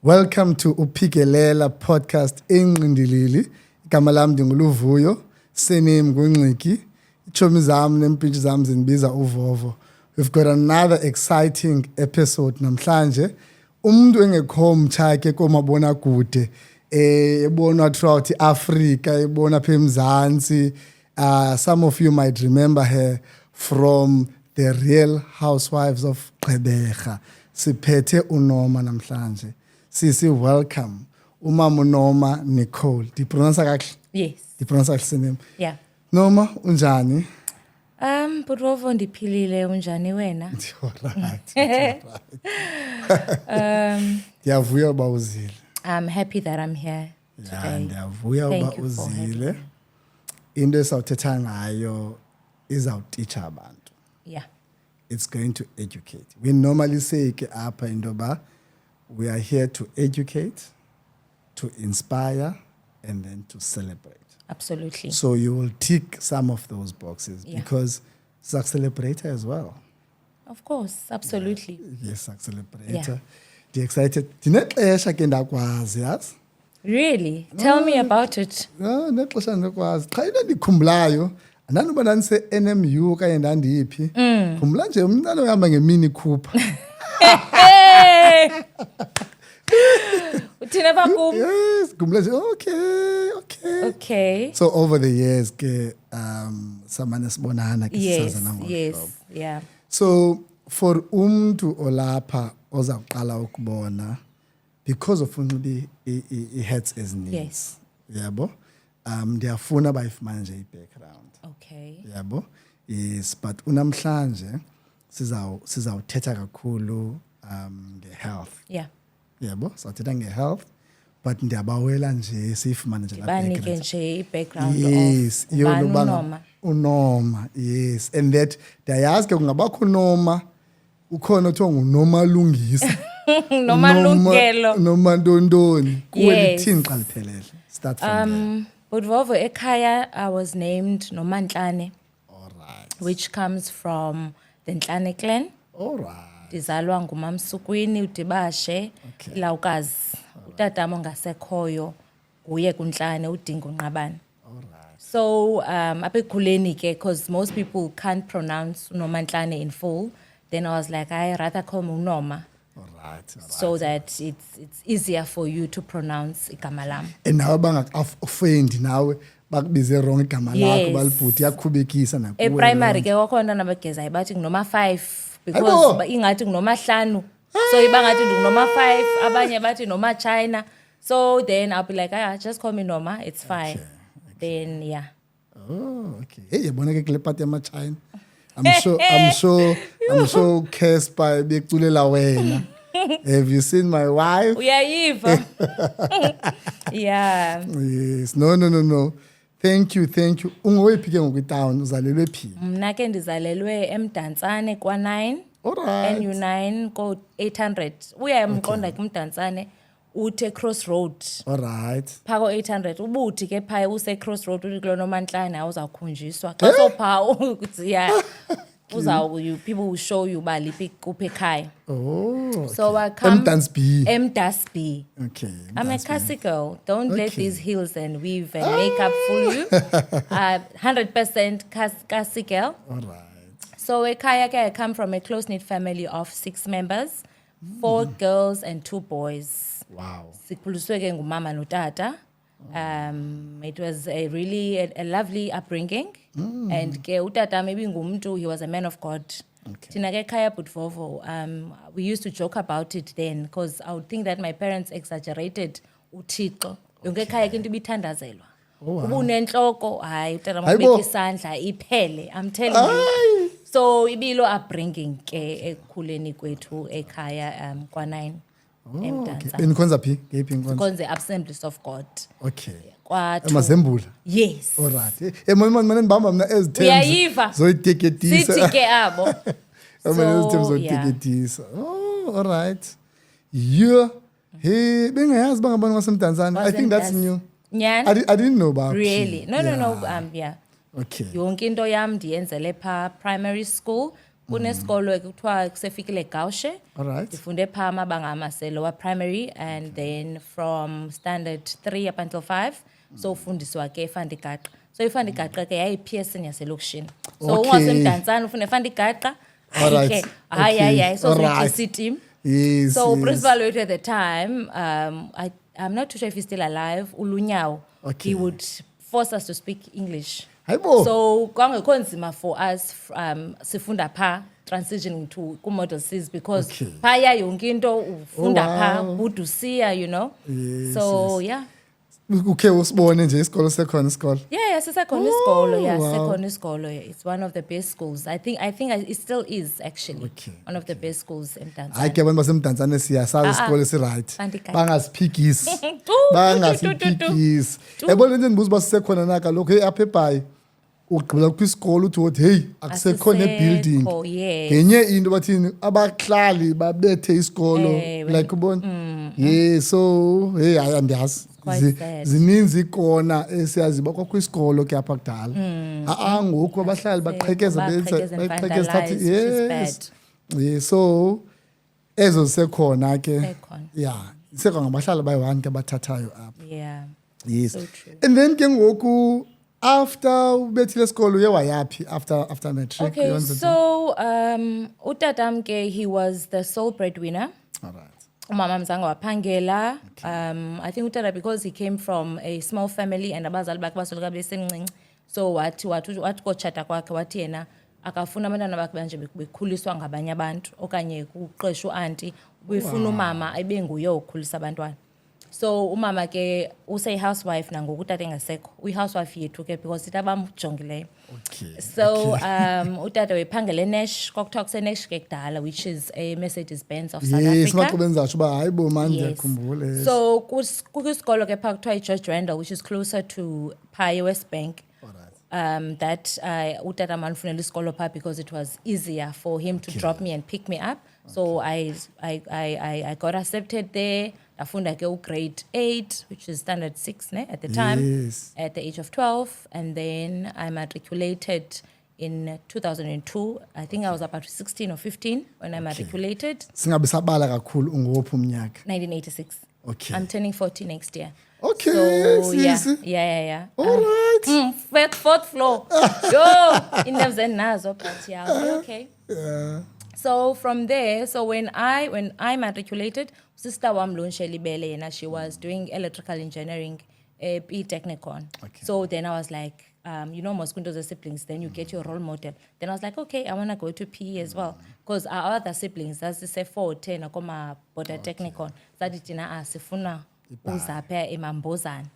Welcome to Uphikelela podcast enqindilili. Igama lami ndinguluvuyo, surname nguNciki. Ichomi zami nempintshi zami zinibiza uVovo. We've got another exciting episode namhlanje. Umuntu engekho mtshake komabona kude ebonwa throughout Africa, ebona apha eMzantsi. Some of you might remember her from The Real Housewives of Gqeberha. Siphethe uNoma namhlanje. Sisi, welcome. Umama uNoma Nicole. Do you pronounce kahle? Yes. Do you pronounce kahle name? Yeah. Noma, unjani? Budrovo ndiphilile unjani wena? Alright. Ndiyavuya uba uzile. I'm happy that I'm here today. Ndiyavuya uba Thank you for having uzile. me. Into esawuthetha ngayo izawuteacha abantu. Yeah. It's going to educate. We normally say ke apha indoba we are here to educate, to inspire, and then to celebrate. Absolutely. So you will tick some of those boxes Yeah. because Sac Celebrator as well. Of course, absolutely. Yes, Sac Celebrator. Yeah. You're excited. Ndinexesha ke ndakwazi yazi. Really? Tell me about it. Nexesha ndakwazi. Cha into ndikhumbulayo andanoba ndandise NMU okanye ndandiphi. Khumbula nje umntana ohamba ngemini Cooper. Hey! Uthina bakum? Yes, khumbula nje okay. Okay. So over the years ke samane sibonana ke Yes, sisaza nangohlobo. yes, yeah. So for umuntu olapha ozaqala ukubona because of unxibe i-hats eziningi. Yes. Yabo. Ndiyafuna bayifumane nje i-background. Okay. Yabo. Yes, but unamhlanje sizawuthetha kakhulu nge-health. Yeah. Yabo, sizawuthetha nge-health but ndiyabawela nje siyifumane nje la Banike background. nje i-background Yes, of ubani uNoma. uNoma. uNoma, yes. And that ndiyayazi ke kungabakho uNoma ukhona othiwa nguNomalungisa. Nomalungelo. Noma Ntontoni. Kuwe Yes. lithini xa liphelele? Start from there. Budrovo ekhaya I was named Nomantlane, All right. which comes from the Ntlane clan. All right. Ndizalwa ngumamsukwini uDibashe Okay. Ilawukazi. Utatamo ngasekhoyo nguye kuNtlane uDingo Nqabane. All right. So apha ekhuleni ke because most people can't pronounce uNomantlane in full, then I was like I rather call me uNoma All right. so that it's easier for you to pronounce igama lam. And nawe bangaka-offend nawe bakubize wrong igama lakho Yes. balibhuti yakhubekisa nakuwe. Primary ke wakhona nabagezayo bathi nginoma 5 Hayibo. because ingathi nginoma 5. So ibangathi nginoma 5 abanye bathi noma China. So then I'll be like just call me Noma, it's fine. Then yeah. Oh, okay. Hey, yabona ke kule part yama-China. I'm sure Casper bekuculela wena. Have you seen my wife? Uyayiva. Yeah. Yes. No. Thank you. Ungowephi ke ngokwitown uzalelwe phi? Mna ke ndizalelwe eMdantsane kwa9. All right. NU9 ko 800. Uyamqonda ke uMdantsane uthe Crossroad. All right. Phako 800 ubuthi ke phaya use Crossroad uthi kulo Nomantlane awuzakhunjiswa xa sopha ukuthi yeah people will show you ba liphi kuphi ekhaya. Oh. So I come Mdansby. Mdansby. Okay. I'm a Kasi girl. Don't let Okay. these heels and weave and makeup fool you. 100% Kasi girl. All right. So ekhaya ke I come from a close-knit family of 6 members, 4 girls and 2 boys. Wow. Sikhuliswe ke ngumama notata. It was a really a lovely upbringing. And ke utata maybe ngumuntu, he was a man of God. Okay. Thina ke ekhaya Budvovo, we used to joke about it then because I would think that my parents exaggerated uThixo. Yonke ekhaya ke into ibithandazelwa. Uba unenhloko, hayi utata Hayibo. makubeka isandla iphele. I'm telling you. So ibilo upbringing ke ekukhuleni kwethu ekhaya kwa9 eMdantsane. Benikhonza phi? Ngephi inkonzo? Because the Assemblies of God. Okay. Kwathu. Emazembula. Yes. All right. Manje ndibamba mina ezithembu. Uyayiva? Zoyiteketisa. Sithi ke abo. Manje ezithembu So, yeah. zoyiteketisa. Oh, all right. Yeah. Hey, bengayazi bangabantu basemdantsane. I think that's new. Nyani? I didn't know about Really? it. No. Yeah. Okay. Yonke into yam ndiyenzele pha primary school kunesikolo ekuthiwa kusefikile Gaushe. Alright. Ndifunde phaa amabanga amasele primary, and then from standard 3 up until 5 so ufundiswa ke eFandigaqa. So iFandigaqa ke yayi-Pearson yaselokishini. So Okay. ungasemdantsane ufuna eFandigaqa. Alright, Hayi ke, hayi so alright. GC team. Yes. So yes. principal wethu at the time, I'm not too sure if he's still alive, uLunyawo. Okay. He would force us to speak English. Hayibo. So kwangekho nzima for us sifunda pha transitioning to ku-model Cs because Okay. phaya yonke into ufunda Oh, pha wow. udusiya, you know. Yes, So yeah. Ukhe usibone nje isikolo sekhona isikolo. Yeah, sisekhona isikolo. Yeah, wow. sisekhona isikolo. It's one of the best schools. I think it still is actually Okay, one of the best schools in Tanzania. Hayi ke abantu basemdantsane siyasazi isikolo esi-right. Fandigaqa. Bangasiphikisi. Tu. Bangasiphikisi. Yabona into endibuza uba sisekhona na kaloku hey apha eBhayi ugqibela kwisikolo uthi what hey akusekho ne-building. Asisekho, yes. Ngenye into bathini abahlali babethe isikolo like ubona. Yeah, so hey hayi andiyazi. quite sad. Zininzi ikona esiyazi bakho isikolo ke apha kudala. Ngoku abahlali baqhekeza Baqhekeza and baqhekeza vandalize, which is yes. Yeah, so ezo zisekhona ke. Zisekhona. Yeah, zisekhona ngabahlali bayi-1 ke bathathayo apha. Yeah. Yes. So true. And then ke ngoku after ubethile isikolo uye wayaphi after matric? Okay, Uyonza so utatam ke he was the sole breadwinner. All right. Umama mzange waphangela. I think utata because he came from a small family and abazali bakhe basoloko besemncinci. So wathi kotshata kwakhe wathi yena akafuna abantwana bakhe banje bekhuliswa ngabanye abantu okanye kuqeshwa uanti ubefuna umama abe nguye okhulisa abantwana. So umama ke use-housewife nangoku utata engasekho. Uyi-housewife yethu ke because ita bamjongileyo. Okay. So utata wephangela eNash, kwakuthiwa kuseNash ke kudala, which is a Mercedes-Benz of South Yes, Africa. maxube enzatsho uba hayi bo manje Yes. ndiyakhumbula. Yes. So kwisikolo ke phaa kuthiwa iGeorge Randall, which is closer to Pie West Bank. That utata mandifunela isikolo phaa because it was easier for him to drop me and pick me up. So I got accepted there. Ndafunda ke grade 8, which is standard 6 at the time, Yes. at the age of 12, and then I matriculated in 2002. I think I was about 16 or 15 when I matriculated. Singabe sabala kakhulu ungophi umnyaka? 1986. Okay. I'm turning 40 next year. Okay, So sisi. yeah. All right. Fourth floor. Yo, in nazo, but yeah, okay. Yeah. So from there, so when I matriculated, sister wam Lunsheli Bele, yena, she was doing electrical engineering at Technicon. Okay. So then I was like, most Kunto's siblings, then you get your role model. Then I was like, okay, I want to go to PE as well. Because our other siblings, that's the 410, akoma border Technicon. Saditina asifuna uzapea imambozana.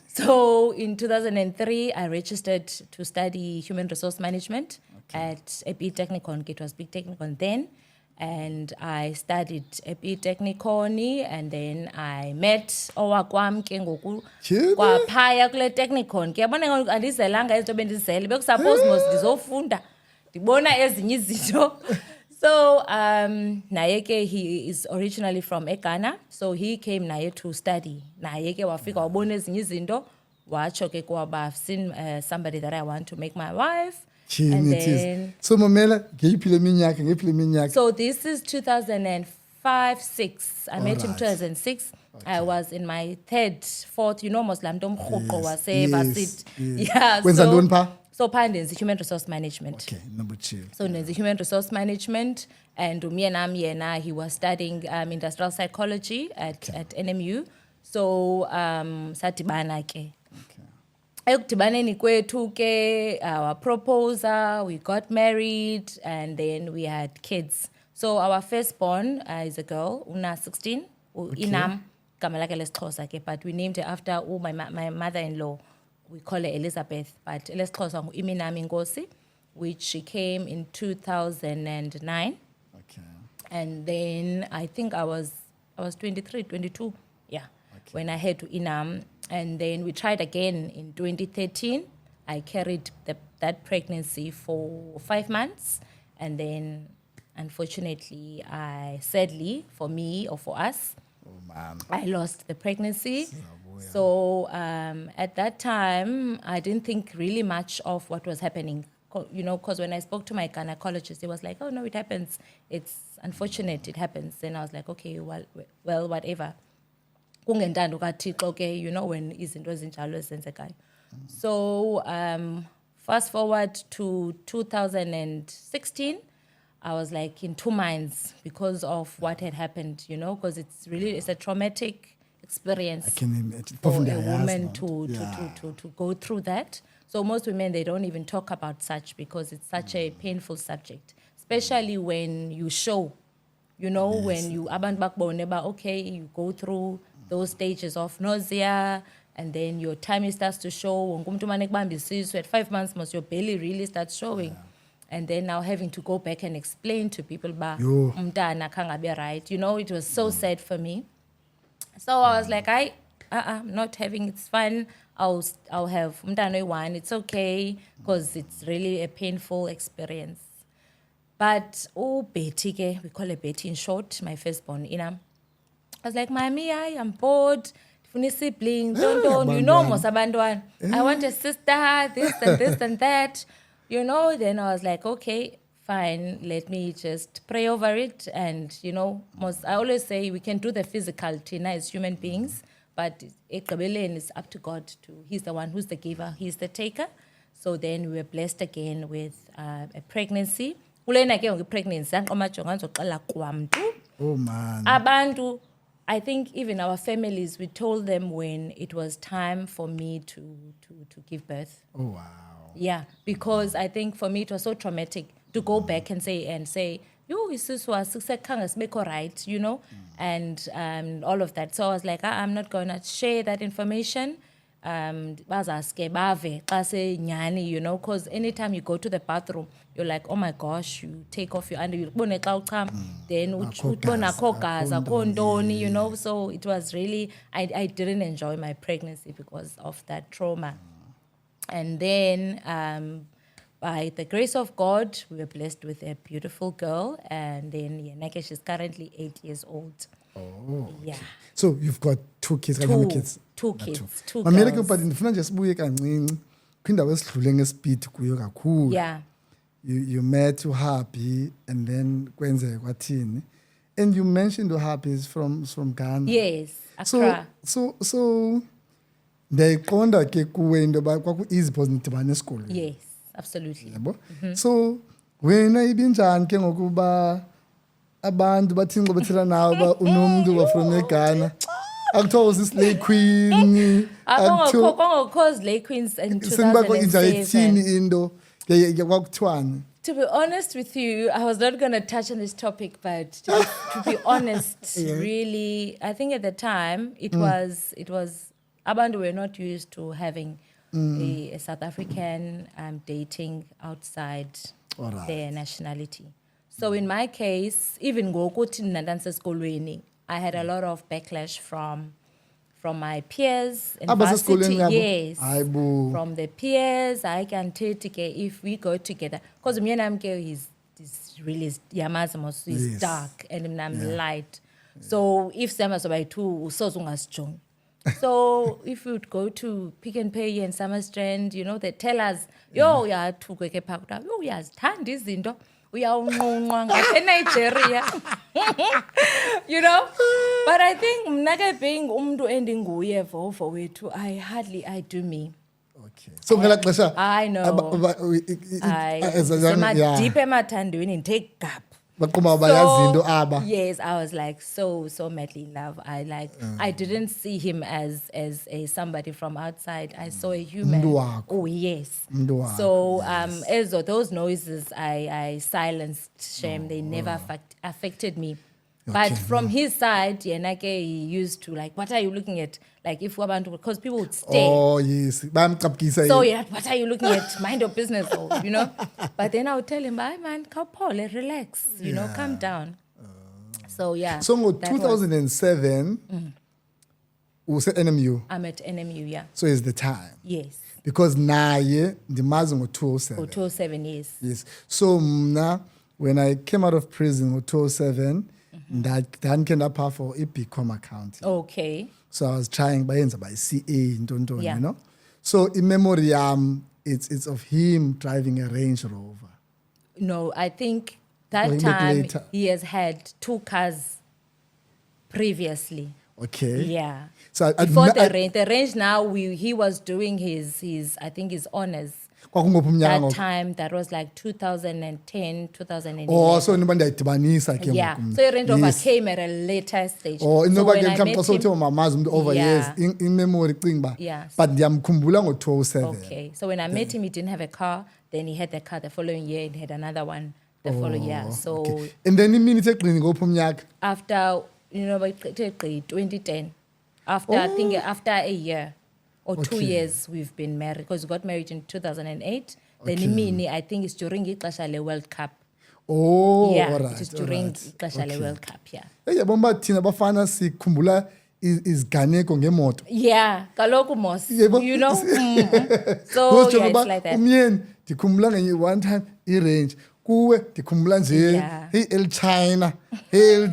So in 2003, I registered to study human resource management at EPI Technicon. It was Big Technicon then. And I studied EPI Technicon, and then I met owakwam ke ngoku Chile. kwaphaya kule Technicon. Ke yabona ngoku andizelanga izinto bendizele. Bekusuppose mos ndizofunda. Ndibona ezinye izinto. So naye ke he is originally from Ghana, so he came naye to study. Naye ke wafika wabona ezinye izinto, watsho ke kwaba I've seen somebody that I want to make my wife. And It is. then, So Mamela, ngeyiphi le minyaka? so this is 2005-6. I met him Alright. 2006. I was in my 3rd, 4th, almost lam nto mrhuqo wase yes, varsity. yes. Yeah. Wenza ntoni phaa? So phaa ndenza human resource management. Okay, number 2. So ndenza human resource management, and yena he was studying industrial psychology at NMU. So sadibana ke. Ekudibaneni kwethu ke our proposer, we got married, and then we had kids. So our firstborn is a girl, una 16, Inam, gama lakhe lesiXhosa ke, but we named her after my mother-in-law. We call her Elizabeth, but lesiXhosa ngu-Iminami Nkosi, which she came in 2009. Okay. And then I think I was 23, 22, when I had to Inam. And then we tried again in 2013. I carried that pregnancy for 5 months. And then, unfortunately, sadly, for me or for us, I lost the pregnancy. So at that time, I didn't think really much of what was happening. because when I spoke to my gynecologist, he was like, oh, no, it happens. It's unfortunate, it happens. Then I was like, okay, well, whatever. Kungentando kaThixo ke, when izinto ezinjalo zenzekayo. So fast forward to 2016, I was like in two minds because of what had happened, because it's a traumatic experience I can imagine. for Probably a I woman asked, to go through that. So most women, they don't even talk about such because it's such a painful subject, especially when you show, when you abantu bakubone ba, okay, you go through those stages of nausea, and then your tummy starts to show. Wonke umuntu uma nekubamba isisu, at 5 months, your belly really starts showing. And then now having to go back and explain to people ba Yo. umntana kangabe right. It was so sad for me. So I was like, I'm not having, it's fine. I'll have umntana one. It's okay, because it's really a painful experience. But Betty, we call her Betty in short, my firstborn, I was like, Mommy, I'm bored. Funi sibling, don't, most abantwana. I want a sister, this and this and that. Then I was like, okay, fine, let me just pray over it. And, I always say we can do the physical, Tina, as human beings, but it's up to God. He's the one who's the giver, he's the taker. So then we were blessed again with a pregnancy. Pregnancy. Oh, man. Abantu, I think even our families, we told them when it was time for me to give birth. Oh, wow. Yeah, because I think for me it was so traumatic to go back and say, yo, this was right, and all of that. So I was like, I'm not going to share that information. Because anytime you go to the bathroom, you're like, oh my gosh, you take off your under, then so it was really, I didn't enjoy my pregnancy because of that trauma. And then by the grace of God, we were blessed with a beautiful girl, and then she's currently 8 years old. Oh, yeah. So you've got two kids. How many kids? Two kids. Two Mamela girls. but ndifuna nje sibuye kancinci kwindawo esidlule ngespeed kuyo kakhulu. Yeah. You met uHappy and then kwenzeka kwathini. And you mentioned uHappy is from Ghana. Yes, Accra. So ndiyayiqonda ke kuwe into yoba kwaku-easy because nidibane esikolweni. Yes, absolutely. Yabo? So wena ibinjani ke ngokuba abantu bathini ngobathela nawe ba unomntu wa from eGhana? Akuthiwa usislay queen. Kwangokho Slay Queens in 2007. Into kwakuthiwani? To be honest with you, I was not going to touch on this topic, but to be honest, really, I think at the time it was abantu were not used to having a South African dating outside their nationality. So in my case, even ngokuthi ndandanse esikolweni, I had a lot of backlash from my peers in varsity. Yes, from the peers. I can tell if we go together, because he's really he's dark and I'm light. So if Sama so by two, so if we would go to Pick n Pay and Summer Strand, they tell us, yo, yeah, to go get packed up. Yo, yes, hand this into. We are in Nigeria, But I think mnake being ending vovo I do me. Okay. So I know. Deep emathandweni take gap. Yes, I was like so madly in love. I didn't see him as a somebody from outside. I saw a human. Oh yes. So as those noises I silenced shame. They never affected me. But from his side, he used to like, what are you looking at? Like if we're because people would stay. Oh yes. So yeah, what are you looking at? Mind your business, But then I would tell him, bye man, Paul, relax, calm down. So yeah. So in 2007, we said NMU. I'm at NMU, yeah. So it's the time. Yes. Because naye ndimazi ngo-2007. 2007, yes. Yes. So mna, when I came out of prison in 2007, ndandikhe ndapha for i-BCom accounting. Okay. So I was trying bayenza by CA ntontoni, So in memory yam it's of him driving a Range Rover. No, I think Or that in the time later- he has had 2 cars previously. Okay. Yeah. So Before the range now he was doing his I think his honors. kwakungophi umnyaka That ngoku? time that was like 2010, 2011. Oh, so niba ndiyayidibanisa ke yeah. ngoku mna. So i-Range Rover Yes. came at a later stage. Oh, so inoba when ke I mhlawumbi met xa sowuthe him, mamazi umuntu over years Yeah. in memory cinga uba. Yeah. But ndiyamkhumbula ngo-2007. okay. So when I met him, he didn't have a car. Then he had the car the following year and he had another one the following year. So Okay. And then imini ithe gqini ngophi umnyaka? after, 2010, after I think after a year or 2 Okay. years we've been married because we got married in 2008. Then Okay. imini I think it's during ixesha le World Cup. Oh, yeah, alright, it is during alright. ixesha le Okay. World Cup. Yeah. Yabona uba thina bafana sikhumbula iziganeko ngemoto. Yeah, kaloku mos. Yebo. You know. So Because yeah, njengoba it's like that. umyeni ndikhumbula ngenye one time i-Range kuwe ndikhumbula nje Yeah. hey el China Hey.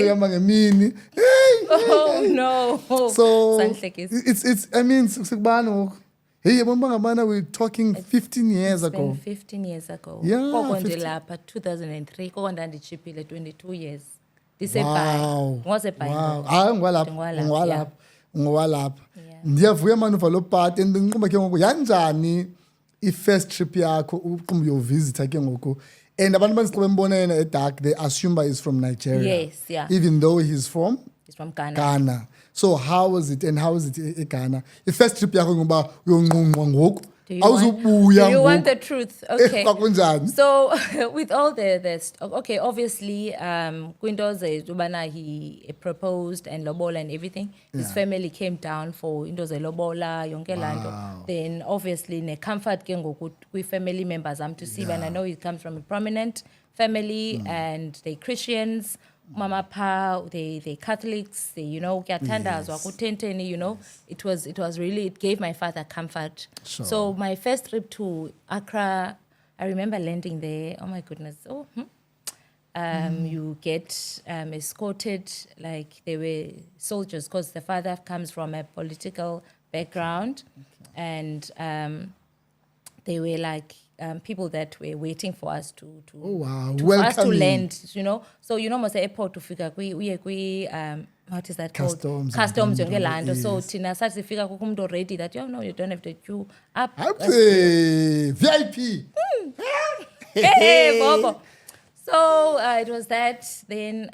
ehamba ngemini hey Oh no. so Sanhlekisa. it's I mean sikubani ngoku hey yabona bangabana we're talking 15 years It's been ago 15 years ago. Yeah, Koko nje 15. lapha 2003 koko ndandichiphile 22 years. wow Disebhayi. Ngosebhayi. wow hayi ngwalapha Ngowalapha, ngwalapha ngowalapha Yeah. ndiyavuya manuva lo part and bengiqumba ke ngoku yanjani i-first trip yakho uqumba uyovisitha ke ngoku and abantu bandisixa bembonena edark they assume by he's from Nigeria Yes, yeah. even though he's from He's from Ghana. Ghana so how was it and how is it eGhana i-first trip yakho ngoba uyonqunqwa ngoku Do you want- awuzubuya Do you want ngoku the truth? Okay. kwakunjani So with all okay, obviously, kwinto ubana he proposed and lobola and everything. His Yeah. family came down for into lobola, yonke lanto. Wow. Then obviously ne comfort ke ngoku family members to see, and I know he comes from a prominent family and they Christians. Mama pa, they Catholics, they kuyathandazwa ku-10:10, it was really, it gave my father comfort. Sure. So my first trip to Accra, I remember landing there. Oh my goodness! You get escorted like they were soldiers because the father comes from a political background, and they were like people that were waiting for us to Oh, wow. for us to Welcoming. land. So most airport ufika what is that Customs called? Customs and yonke laa nto. So yes. thina sathi sifika kukho umuntu already that no, you don't have to queue up. Happy VIP Hey, Bobo. So it was that. Then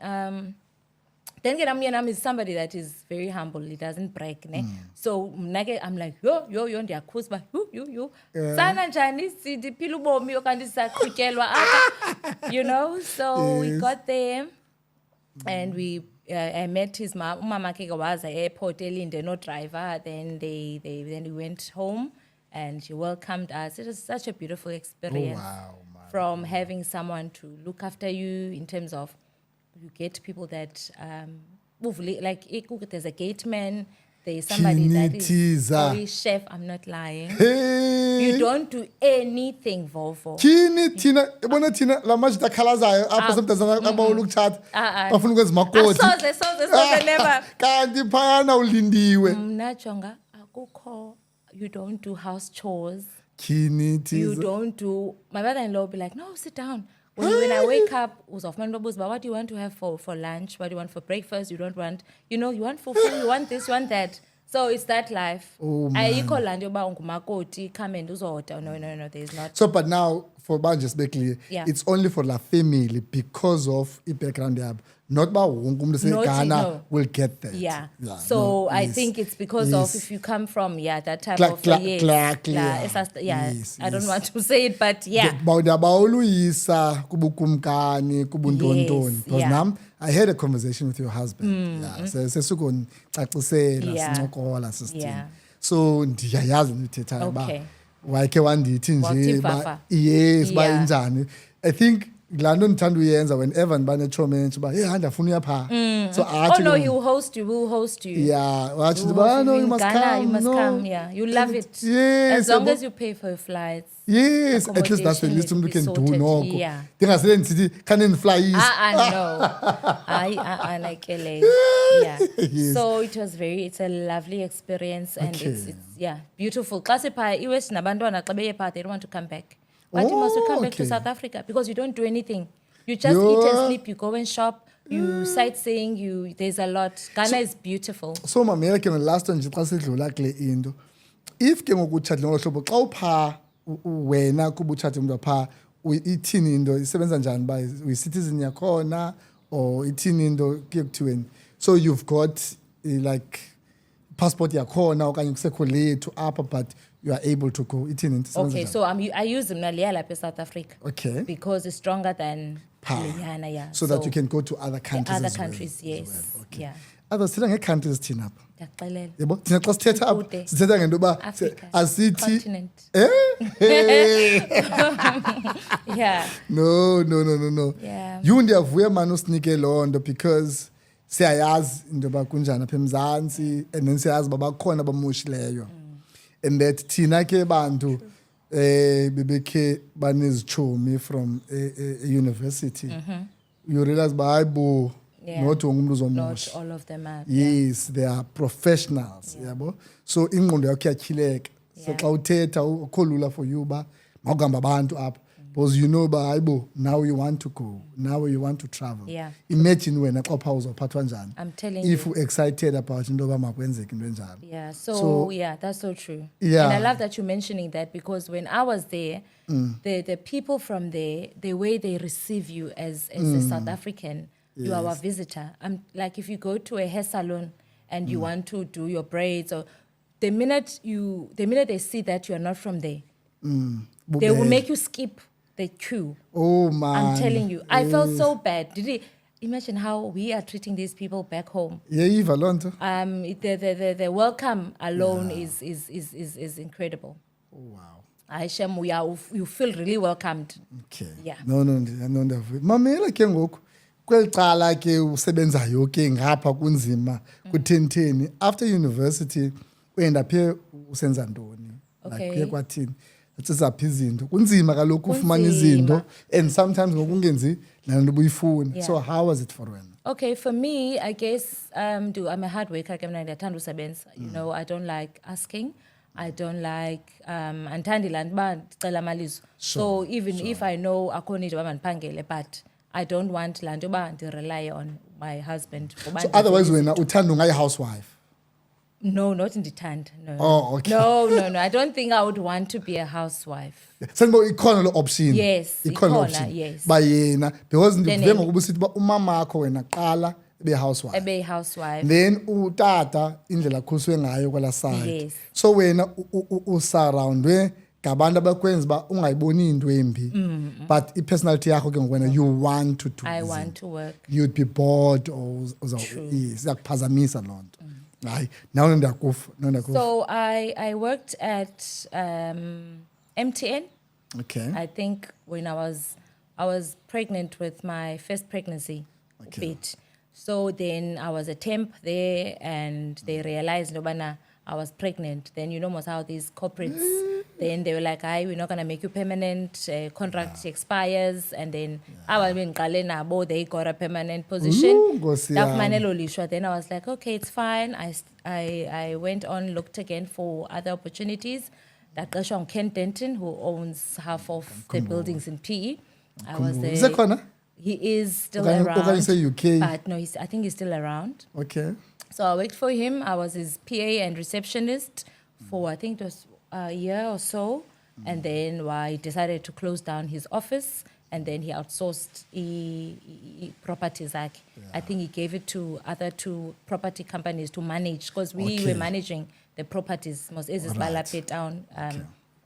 Kenamyanam is somebody that is very humble. He doesn't brag. Ne? So I'm like, yo, ndiyakhuzba, you. Sana njani sidiphila ubomi okanye sisaqhutyelwa apha. So we got there and I met his mom. Umama ke was at airport elinde no driver. Then we went home and she welcomed us. It was such a beautiful experience. wow man From having someone to look after you in terms of you get people that like there's a gate man, there's somebody that is Kinitiza. sorry, chef, I'm not lying. hey You don't do anything, Volvo. Kini thina yabona thina lamajita akhalazayo apha semntazana abawula ukuthatha bafuna ukwenza makoti Soze never. kanti phayana ulindiwe Mna jonga akukho, you don't do house chores. Kini You tiza don't do. My mother-in-law will be like, no, sit down. When I wake up, what do you want to have for lunch? What do you want for breakfast? You don't want, you want fufu, you want this, you want that. So it's that life. Oh, man. Ayikho laa nto yoba ungumakoti, come and uzohoda. No, there's not. so but now for just be clear Yeah. it's only for la family because of i-background yabo not ba wonke umuntu Not- seGhana no. will get that Yeah. no, So I yes, think it's because yes. of if you come from, that type Cla- of, cla- yes. cla- clear. Yes, I don't Yes. want to say it, but yeah. bawuluyisa kubukumkani kubuntontoni Yes, because yeah. nam I had a conversation with your husband sesukonicacisela Yeah. sincokola sistine Yeah. so ndiyayazi ndithethayo uba Okay. wakhe wandithi Wathi nje Fafa. yes ba Yeah. injani I think laa nto ndithanda uyenza whenever ndibanetshomi entsha uba hey andiyafuna uyaphaa so Oh no, he'll host you. We'll host you. yeah wathi We'll ndiba host no in you must Ghana, come you must no. come. Yeah, you love it. Yes, As long yabo. as you pay for your flights. Yes, at least that's the Accommodation, least it will umntu be can do sorted. noko Yeah. ndingasele ndisithi khane ndiflyise No. Nakele. Yeah. Yes. So it's a lovely experience and Okay. it's beautiful. Xa sipha iWest nabantwana xa beye phaa, they don't want to come back. But you must come back to Okay. South Africa because you don't do anything. You just eat and sleep, you go and shop, you sightseeing, there's a lot. Ghana is beautiful. so mamela ke ngelast one nje xa sidlula kule into if ke ngoku utshate ngolo hlobo xa uphaa wena kuba utshate umntu aphaa ithini into isebenza njani uba uyi-citizen yakhona or ithini into kuye kuthiweni so you've got like passport yakhona okanye kusekho lethu apha but you are able to go ithini into isebenza Okay, njani? so I use mna leya lapha South Africa. Okay. Because it's stronger than Pha. leyana, yeah. so that you can go to other countries other as well, countries, as yes. well. Okay. Yeah. Others sithetha ngee-countries thina apha Ndiyakuxelela. yebo thina xa sithetha apha Kude. sithetha ngento yoba Africa. asithi Continent. Yeah. no Yeah. you ndiyavuya mani usinike loo nto because siyayazi into yoba kunjani apha emzantsi and then siyayazi uba bakhona abamoshileyo and that thina ke bantu bebekhe banezitshomi from a-university you realize uba hayi bo Yeah. not wonke umntu Not uzomosha all of them are. yes they are professionals yabo so ingqondo yakho iyatyhileka so Yeah. xa uthetha akho lula for you uba mawukuhamba abantu apha because you know uba hayibo now you want to go now you want to travel Yeah. imagine wena xa uphaa uzawuphathwa njani I'm telling if you. excited about into yoba makwenzeke into enjalo Yeah, so, So- yeah, that's so true. Yeah. And I love that you're mentioning that because when I was there, the people from there, the way they receive you as a South African, you are a visitor. Like if you go to a hair salon and you want to do your braids, or the minute they see that you are not from there, they will make you skip the queue. oh man I'm telling you, I felt so bad. Did you imagine how we are treating these people back home? yeyiva loo nto The welcome alone is incredible. wow Aishem, you feel really welcomed. okay Yeah. no ndiyavuya mamela ke ngoku kweli cala ke usebenzayo ke ngapha kunzima kutheni after university uendaphe usenza ntoni Okay. like kuye kwathini atsizaphi izinto kunzima kaloku ufumana Kunzima. izinto and sometimes ngokungenzi laa nto ubuyifuna Yeah. so how was it for wena Okay, for me, I guess I'm a hard worker. You know, I don't like asking. I don't like andithandi laa nto uba ndicela amalizwi. So even if I know akho need uba mandipangele, but I don't want laa nto uba ndirely on my husband. ngoba so ndenze otherwise izinto. wena uthanda ungayi-housewife No, not ndithanda. No. Oh, okay. No. I don't think I would want to be a housewife. sendiba ikhona loo option Yes, ikhona loo ikhona, option yes. ba yena because ndive Then- ngokuba usithi uba umamakho wena qala ebe-housewife A be housewife. then utata indlela akhuliswe ngayo kwela side Yes. so wena usurroundwe ngabantu abakwenza uba ungayiboni into embi but ipersonality yakho ke ngokwena you want to do I izinto. want to work. you'd be bored or True. yes iyakuphazamisa loo nto hayi nawe ndiyakufa So I worked at MTN. okay I think when I was pregnant with my first pregnancy. Okay. Bit. So then I was a temp there and they realized nobana I was pregnant. Then you know most how these corporates, then they were like, "Hi, we're not gonna make you permanent. Contract expires." And then they got a permanent position. Ooh, Nkosi yami. Ndafumana elo lishwa. Then I was like, "Okay, it's fine." I went on, looked again for other opportunities. Ndaqeshwa Ken Denton, who owns half of the buildings in PE. I was there. Isekhona? He is still Okanye- around. okanye use-UK? But no, I think he's still around. okay So I worked for him. I was his PA and receptionist for I think it was a year or so. And then he decided to close down his office and then he outsourced properties. I think he gave it to other two property companies to manage because we Okay. were managing the properties most is Alright. down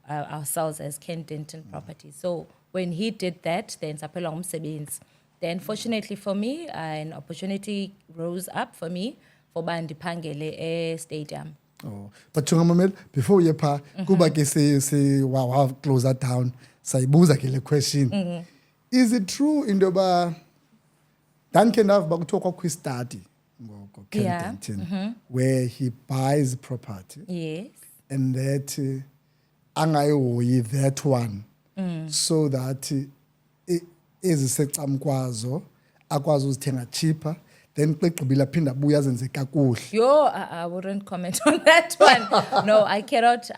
ourselves as Ken Denton Properties. So when he did that, then saphela ngumsebenzi. Then fortunately for me, an opportunity rose up for me for uba ndiphangele stadium. Oh, but Chungamamel, before uye phaa kuba ke closer down sayibuza ke le question is it true into yoba ndandikhe ndava uba kuthiwa kwakho istudy Yeah. Kempton where he buys property Yes. and that angayihoyi that one so that ezisecamkwazo akwazi uzithenga cheaper then xa egqibile aphinde abuye azenze kakuhle. Yo, I wouldn't comment on that one. No, I cannot.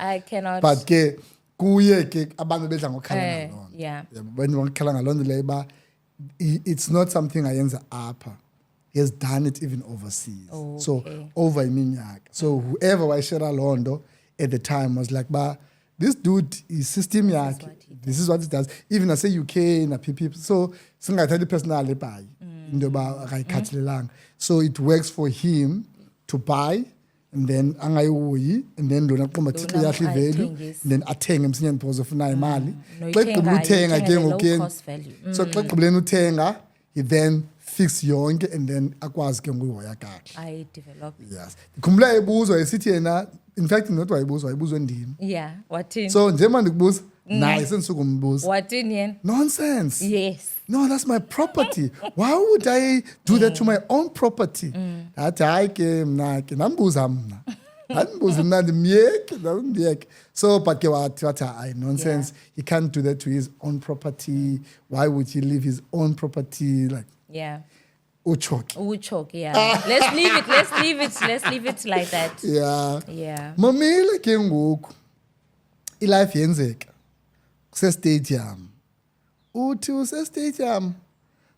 But ke kuye ke abantu bedla ngokhala ngaloo nto. Yeah. Benza ngokhala ngaloo nto leyo uba it's not something ayenza apha. He has done it even overseas. Oh, so okay. over iminyaka. So whoever wayeshera loo nto at the time was like ba this dude is system yakhe. This is what he does. Even nase-UK na-PP. So singathathi personal ebhayi into yoba akayikhathalelanga. So it works for him to buy and then angayihoyi and then lona qomba thixo yahle value and then athenge msinyane because ufuna imali. Xa egqibile uthenga ke ngoku so xa egqibile uthenga he then fix yonke and then akwazi ke ngokuyihoya kahle. I develop. Yes. Ndikhumbula ebuzwa esithi yena in fact not wayibuzwa ndim. Yeah, wathini? So njengoba ndikubuza naye sendisukumbuza. Wathini yena? Nonsense. Yes. No, that's my property. Why would I do that to my own property? Hathi hayi ke mna ke nambuza mna. Andimbuza mna ndimyeke. So but ke wathi hayi nonsense. He can't do that to his own property. Why would he leave his own property like Yeah. uchoke? Yeah. Let's leave it like that. Yeah. Yeah. Mamile ke ngoku. Ilife yenzeka. Kuse stadium. Uthi use stadium.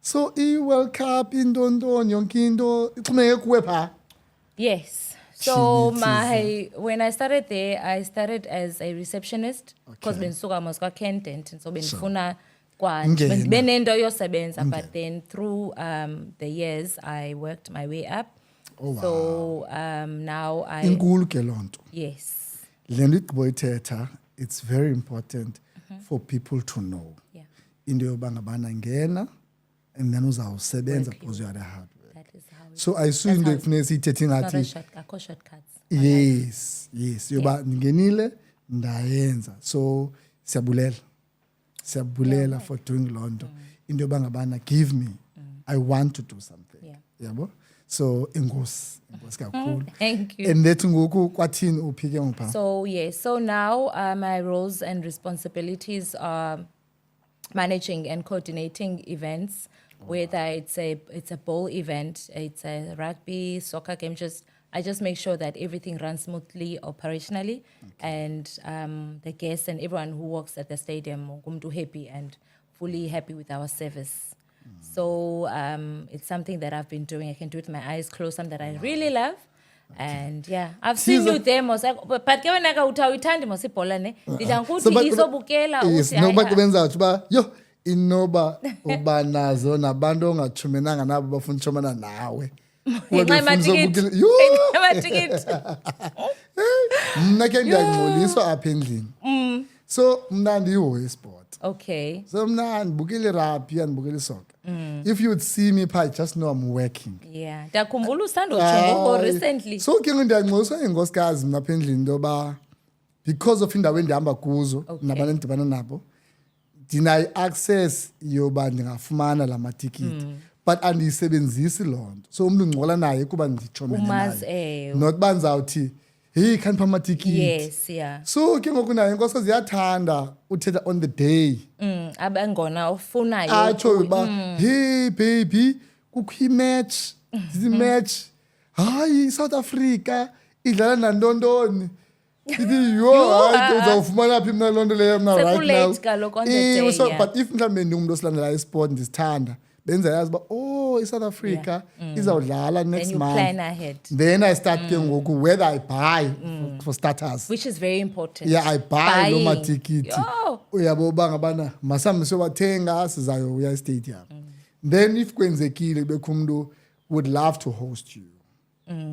So i-World Cup intondoni yonke into ixhomeke kuwe pha. Yes. So Trinity. when I started there, I started as a receptionist because benisuka mos kwa Kempton, so benifuna kwa Ngena. benento yosebenza, but then through the years I worked my way up. Oh, wow. So now I Inkulu ke loo nto. yes. Le nto igqibo ithetha, it's very important for people to know. Yeah. Into yoba ngabana ngena and then uzawusebenza because you are the hard work. That is how So I assume into ekufuneka siyithethe not a ngathi shortcuts. yes yoba ndingenile ndayenza. So siyabulela for doing loo nto. Into yoba ngabana give me. I want to do something. Yeah. Yabo? So inkosi kakhulu. Thank you. And that ngoku kwathini uphike ngopha? So yes, so now my roles and responsibilities are managing and coordinating events, whether it's a bowl event, it's a rugby, soccer game. I just make sure that everything runs smoothly operationally, and the guests and everyone who works at the stadium come to happy and fully happy with our service. So it's something that I've been doing. I can do it with my eyes closed, something that I really love. And yeah, I've seen you there, but ke wena ka uthawuthandi mos ibhola ne. Ndidanguthi izobukela yes, uthi noba kubenza uthi ba yo inoba uba nazo nabantu ongatshumenanga nabo bafuna utshomana nawe. Mna ke ndiyangcoliswa apha endlini. So mna ndiyihoya isport. Okay. So mna ndibukele rugby andibukele isoccer. If you would see me pha, just know I'm working. Yeah. Ndakhumbula usandojunga recently. So ke ndiyangcoliswa ingosikazi mna apha endlini ntoba because of indawo endihamba kuzo nabantu endibana nabo ndina-access yoba ndingafumana la matikiti. But andiyisebenzisi loo nto. So umntu ngcola naye kuba nditshomene naye. Not uba ndizawuthi hey khandipha amatikiti. Yes, yeah. So ke ngoku naye inkosikazi ziyathanda uthetha on the day. Abangona ufunayo. Atsho uba hey baby kukho imatch. Match. Hayi South Africa idlala nantontoni. Ithi yo hayi uzawufumana phi mna loo nto leyo mna right now. Kaloku on the day, So yeah. but if mhlawumbe ndingumuntu osilandela isport ndisithanda benza yazi uba oh iSouth Africa izawudlala next Then you month. plan ahead. Then I start ke ngoku whether I buy for starters. Which is very important. Yeah, I buy lo Buying. matikiti. Yo. Uyabo uba ngabana masambe siyowathenga sizayoya estadium. Then if kwenzekile bekho umuntu would love to host you.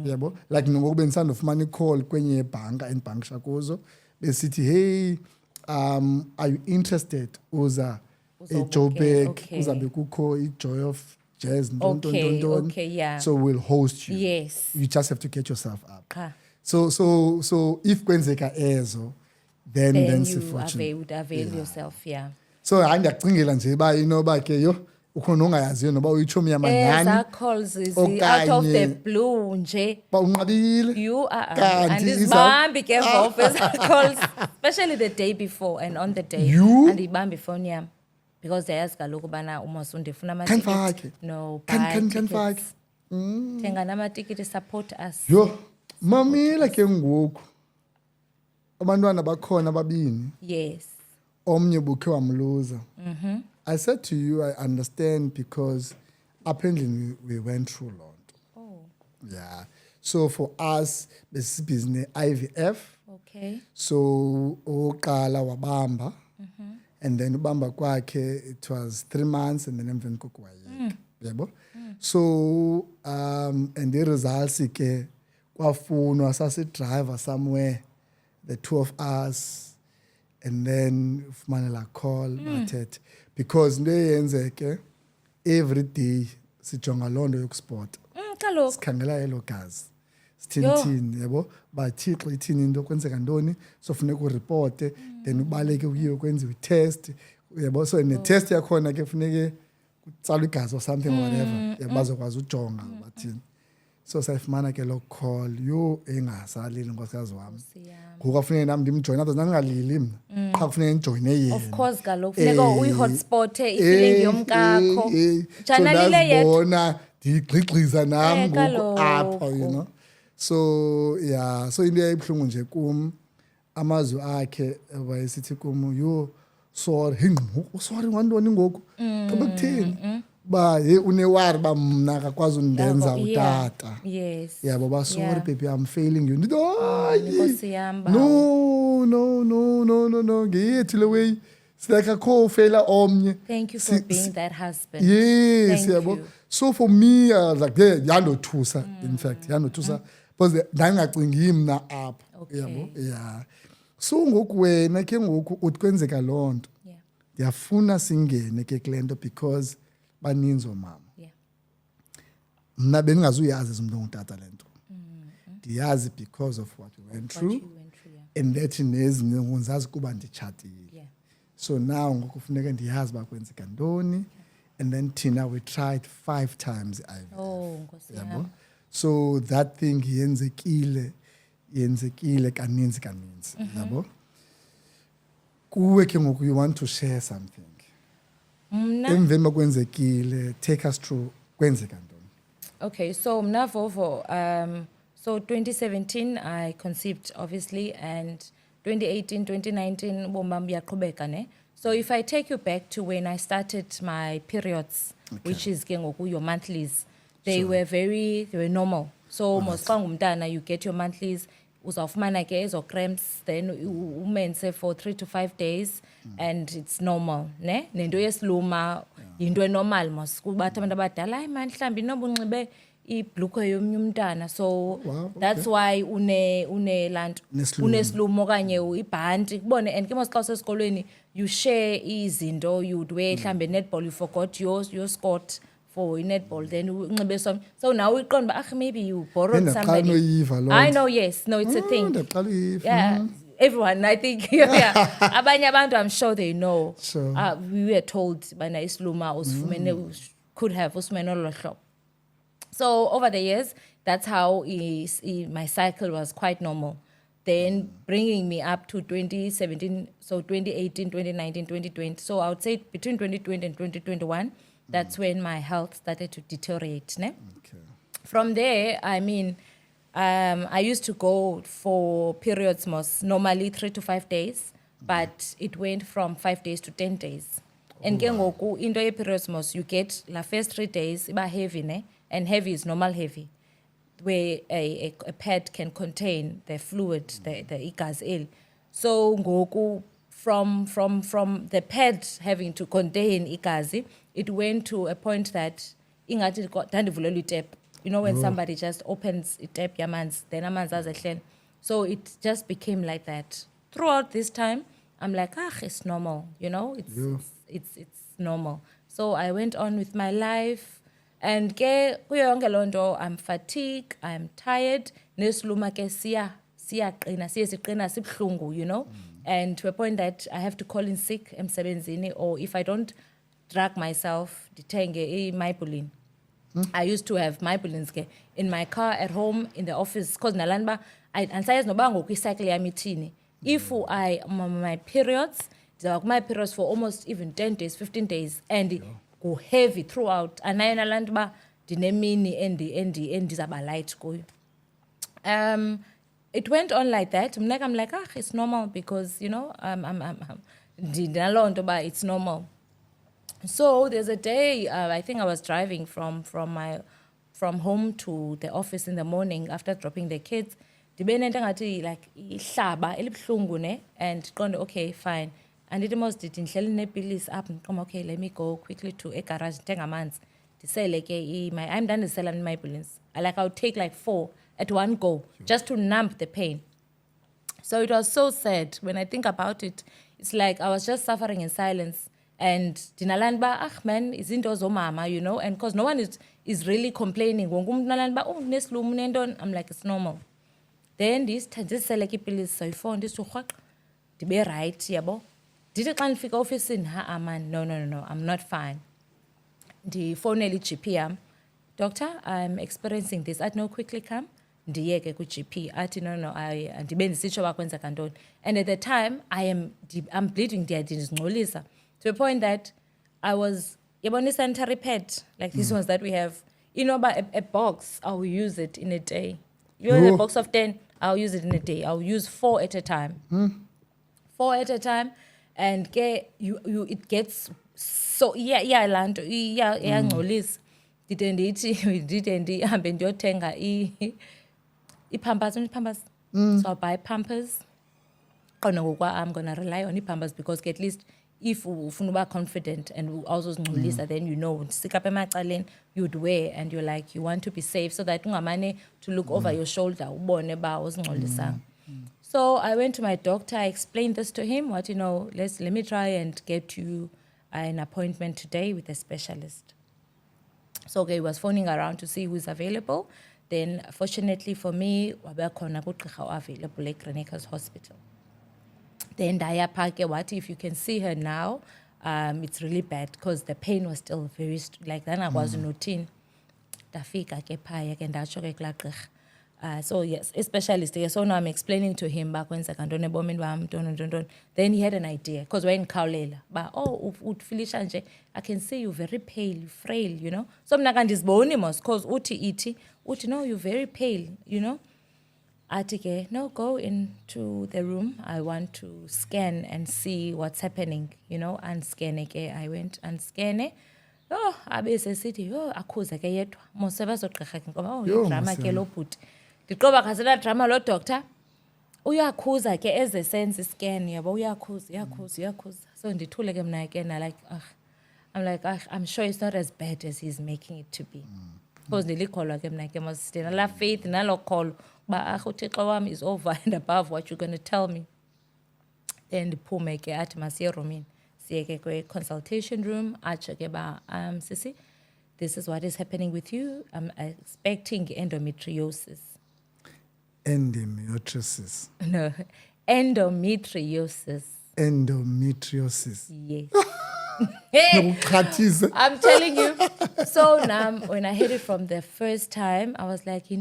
Yabo like ngoku bendisandofumana i-call kwenye ibhanka endibhankisha kuzo besithi hey are you interested uza eJoburg okay. kuzabe kukho iJoy of Jazz Okay, yeah. so we'll host you. Yes. You just have to get yourself up. Cha. So if kwenzeka ezo then Then you sifortunate. would avail yourself, yeah. So hayi ndiyacingela nje uba inoba ke yho ukhona ongayaziyo noba uyitshomi yamanyani Ezaa calls out of the blue nje. ba unqabile You Kanti andizibambi ke vof ezaa calls, especially the day before and on the day. You? Andiyibambi ifowuni yam because yayazi kaloku ubana uMosi ndifuna Khandifake. amatikiti. No, buy Khandifake. tickets. Thenga namatikiti, support us. yho mamile ke ngoku abantwana bakhona ababini Yes. omnye bukhe wamluza. I said to you, I understand because apparently we went through a lot. Oh, Yeah. So for us, besibhizi ne-IVF. okay. So oqala wabamba. And then ubamba kwakhe, it was 3 months and then emveni koko wayeka. Yebo? So and the results ke kwafunwa sasidriver somewhere, the two of us, and then ufumane la call bathethe because into eyenzeke every day sijonga loo nto yokuspota Kaloku. sikhangela elo gazi sithini yabo bathi xa ithini into kwenzeka ntoni sofuneka uripote then ubaleke uyiwe kwenziwe itest yabo so netest yakhona ke kufuneke kutsalwe igazi or something or whatever yabo bazokwazi ujonga bathini so sayifumana ke lo call yho engasalili nkosikazi wami ngoku afuneke nam ndimjoyine otherwise ndandingalili mna qha kufuneke ndijoyine yena Of course kaloku funeka uyi-hotspote ifeeling yomkakho. Janalile yethu. ndazibona ndigxigxiza nam ngoku kaloku. apha you know so yeah so into yayibuhlungu nje kum amazwi akhe wayesithi kum yho sorry sorry wantoni ngoku kabe kutheni ba he unewari ba mna akakwazi undenza utata Yes. yabo ba sorry Yeah. baby I'm failing you ndithi hayi Nkosi yam, no ngiyethu le way like akho faila omnye Thank you for being that husband. yes Thank yabo you. so for me I was like yandothusa in fact yandothusa because ndangacingi mna apha Okay. yabo yeah so ngoku wena ke ngoku uthi kwenzeka loo nto Yeah. ndiyafuna singene ke kule nto because baninzi oomama Yeah. mna bendingazuyazi zumntu ongutata le nto ndiyazi because of what we went What through you went through, yeah. and that nezinye ngonzazi kuba nditshatile Yeah. so now ngoku funeka ndiyazi uba kwenzeka ntoni and then thina we tried 5 times IVF Oh, Nkosi yabo yam. so that thing yenzekile kaninzi yabo kuwe ke ngoku you want to share something Mna emveni makwenzekile take us through kwenzeka ntoni Okay, so mna Vovo, so 2017 I conceived obviously, and 2018, 2019 ubomi buyaqhubeka ne. So if I take you back to when I started my periods, which is ke ngoku your monthlies, they were normal. So mos xa ungumntana you get your monthlies, uzawufumana ke ezo cramps, then umense for 3 to 5 days and it's normal ne. Nento yesiluma yinto enormal mos kubathi abantu abadala hayi manje mhlawumbi inoba unxibe ibhlukhwe yomnye umntana so Wow, that's why une lanto Nesilumo. uneslumo okanye ibhanti kubone. And ke mos xa usesikolweni you share izinto, you'd wear mhlawumbi netball, you forgot your skirt for netball, then unxibe some, so now uyiqonda uba maybe you borrowed Ndaqala somebody. noyiva loo I nto. know, yes, no, it's a thing. ndaqala uyiva Yeah, everyone, I think, yeah. Abanye abantu, I'm sure they know. Sure. We were told bana isluma usifumene could have usifumene olo hlobo. So over the years, that's how my cycle was quite normal. Then bringing me up to 2017, so 2018, 2019, 2020. So I would say between 2020 and 2021, that's when my health started to deteriorate. Ne? okay From there, I mean, I used to go for periods most normally 3 to 5 days, but it went from 5 days to 10 days. And ke ngoku into ye periods most you get la first 3 days iba heavy ne, and heavy is normal heavy, where a pad can contain the fluid, the igazi eli. So ngoku from the pad having to contain igazi, it went to a point that ingathi dandivulelwa itap. You know when somebody just opens a tap yamanzi, then amanzi azehlele. So it just became like that. Throughout this time, I'm like, it's normal, you know, it's normal. So I went on with my life, and ke kuyo yonke loo nto, I'm fatigued, I'm tired, nesiluma ke siyaqina, siqina sibuhlungu, you know. And to a point that I have to call in sick emsebenzini, or if I don't drug myself, ditenge mypulin. I used to have mypulins in my car, at home, in the office, because nalanba and says no bango cycle yamitini. If my periods, my periods for almost even 10 days, 15 days, and go heavy throughout. And I nalandba dinemini endi zaba light go. It went on like that. I'm like, it's normal because, you know, it's normal. So there's a day, I think I was driving from home to the office in the morning after dropping the kids. Like ihlaba elibhlungu ne, and gone, okay, fine. And it most did in pills up and come, okay, let me go quickly to a garage, take a month. To say like I'm done to selling my pills. I'll take like 4 at one go, just to numb the pain. So it was so sad when I think about it. It's like I was just suffering in silence. And dinalanba, man, is into mama, you know, and because no one is really complaining. I'm like, it's normal. Then this seleki pills so phone this to be right, yabo. Did it can't figure office in her man? No, I'm not fine. The phone GP, doctor, I'm experiencing this. I'd know quickly come. Ndiyeke ku GP. Ati no, I ndibe ndisitsho bakwenza kantoni. And at the time I'm bleeding ndiyadingcolisa to a point that I was yabona sanitary pad like these ones that we have. You know, about a box, I'll use it in a day. You know, a box of 10, I'll use it in a day. I'll use 4 at a time. 4 at a time, and it gets so lanto ngcolisa. Ndithi hambe ndiyothenga Pampers. So I'll buy Pampers. I'm gonna rely on Pampers because at least if you are confident and also then you know you'd wear and you're like you want to be safe so that to look over your shoulder. So I went to my doctor. I explained this to him. Let me try and get you an appointment today with a specialist. So he was phoning around to see who's available. Then, fortunately for me, available at Granacres Hospital. Then Daya Pake, if you can see her now, it's really bad because the pain was still very, like then I was routine. So yes, a specialist. So now I'm explaining to him back when then he had an idea because we're in Kaulela. But I can see you very pale, frail, you know. So I'm not going to because no, you're very pale, you know. Atike, no, go into the room. I want to scan and see what's happening, you know, and scan it. I went and scan it. Oh, abese city. Oh, akuza ke yedwa. Moseba so gqirha ke ngoba drama ke lo bhuti. Ndiqoba khasela drama lo doctor. Uyakhuza ke eze sense scan yabo uyakhuza. So ndithule ke mna ke na like I'm like I'm sure it's not as bad as he's making it to be. Because ndilikholwa ke mna ke mos la faith nalo kholo ba uThixo wami is over and above what you're going to tell me. Then ndiphume ke athi masiye roomini. Siye ke consultation room atsho ke ba sisi, this is what is happening with you. I'm expecting endometriosis. Endometriosis. No, endometriosis. Endometriosis. Yes. No, I'm telling you. So now, when I heard it from the first time, I was like, I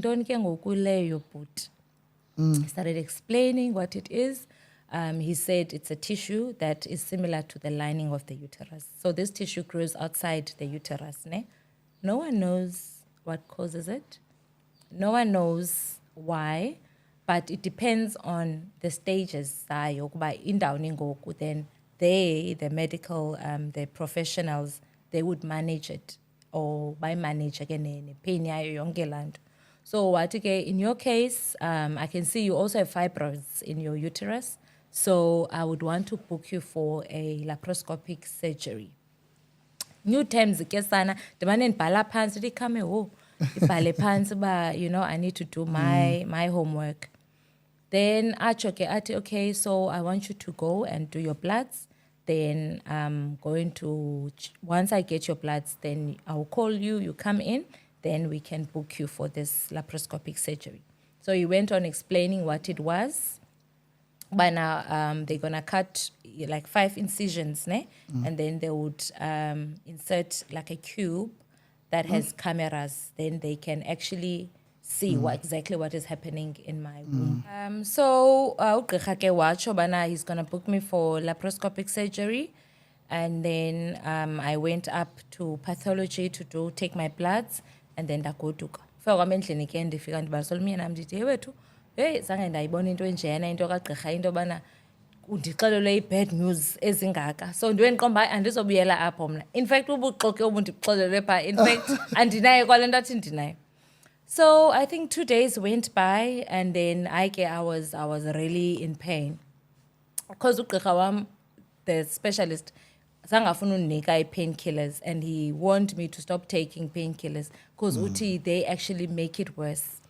started explaining what it is. He said it's a tissue that is similar to the lining of the uterus. So this tissue grows outside the uterus. Ne? No one knows what causes it. No one knows why, but it depends on the stages. Then the medical, the professionals, they would manage it or by manage again pain. So in your case, I can see you also have fibroids in your uterus. So I would want to book you for a laparoscopic surgery. New terms, the man in Palapans, they come you know, I need to do my homework. Then okay, so I want you to go and do your bloods. Then I'm going to, once I get your bloods, then I'll call you, you come in, then we can book you for this laparoscopic surgery. So he went on explaining what it was. by now they're gonna cut like 5 incisions, ne? And then they would insert like a cube that has cameras. Then they can actually see exactly what is happening in my womb. So ugqirha ke watsho bana he's gonna book me for laparoscopic surgery, and then I went up to pathology to take my bloods, and then ndagoduka. Fika kwam endlini ke ndifika ndibasola umyeni nam ndithi, hey wethu, hey zange ndayibona into enjeyana into kagqirha into yobana ndixelelwe i-bad news ezingaka. So ndiwe ndiqomba hayi andizobuyela apho mna. In fact ubuxoki obundixelelwe phaa, in fact andinayo kwale nto athi ndinayo. So I think 2 days went by, and then I was really in pain because ugqirha wam, the specialist, zangafuna undinika painkillers, and he warned me to stop taking painkillers because uthi they actually make it worse.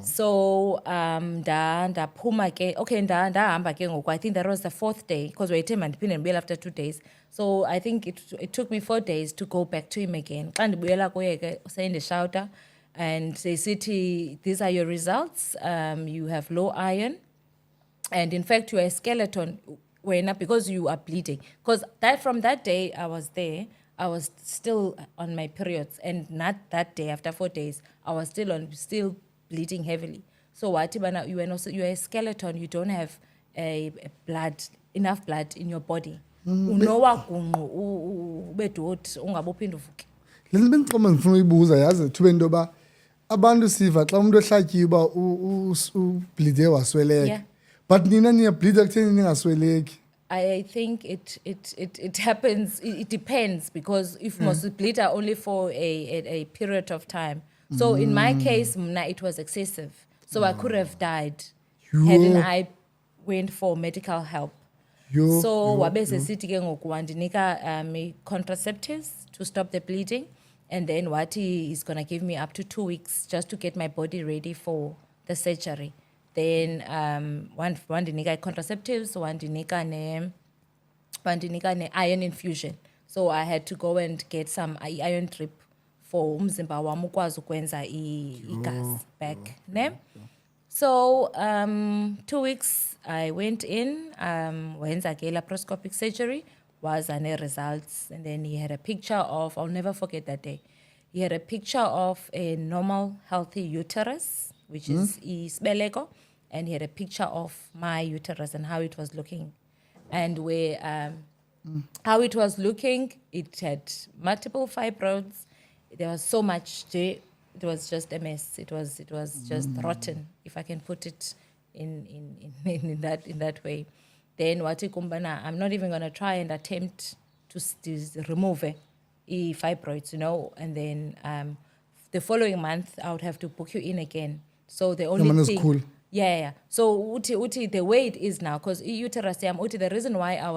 So ndaphuma ke, okay, ndahamba ke ngoku. I think that was the 4th day because wayethe mandiphinde ndibuyele after 2 days. So I think it took me 4 days to go back to him again. Xa ndibuyela kuye ke seyindishawuta, and they said, these are your results. You have low iron, and in fact you are a skeleton because you are bleeding. Because from that day I was there, I was still on my periods, and not that day, after 4 days I was still bleeding heavily. So wathi bana you are a skeleton, you don't have enough blood in your body. Unowagungqu ubedoti ungabophinde uvuke. Le nto bendixoma ndifuna uyibuza yazi thube into yoba abantu siva xa umuntu ehlatyiwe uba ubleede wasweleka. Yeah. But nina niyableeda kutheni ningasweleki? I think it happens. It depends, because if most bleed are only for a period of time. So in my case, mna, it was excessive. So I could have died hadn't I went for medical help. So wabese sithi ke ngoku wandinika contraceptives to stop the bleeding, and then what he's gonna give me up to 2 weeks just to get my body ready for the surgery. Then wandinika contraceptives, wandinika ne iron infusion. So I had to go and get some iron drip for umzimba wami ukwazi ukwenza igas back, ne? So 2 weeks I went in, wenza ke laparoscopic surgery, was ane results, and then he had a picture of, I'll never forget that day. He had a picture of a normal healthy uterus, which is isibeleko, and he had a picture of my uterus and how it was looking. And where how it was looking, it had multiple fibroids. There was so much. It was just a mess. It was just rotten, if I can put it in that way. Then wati kumbana, I'm not even gonna try and attempt to remove fibroids, you know. And then the following month I would have to book you in again. So the only thing. Cool. Yeah. So uti the way it is now, because uterus uti the reason why I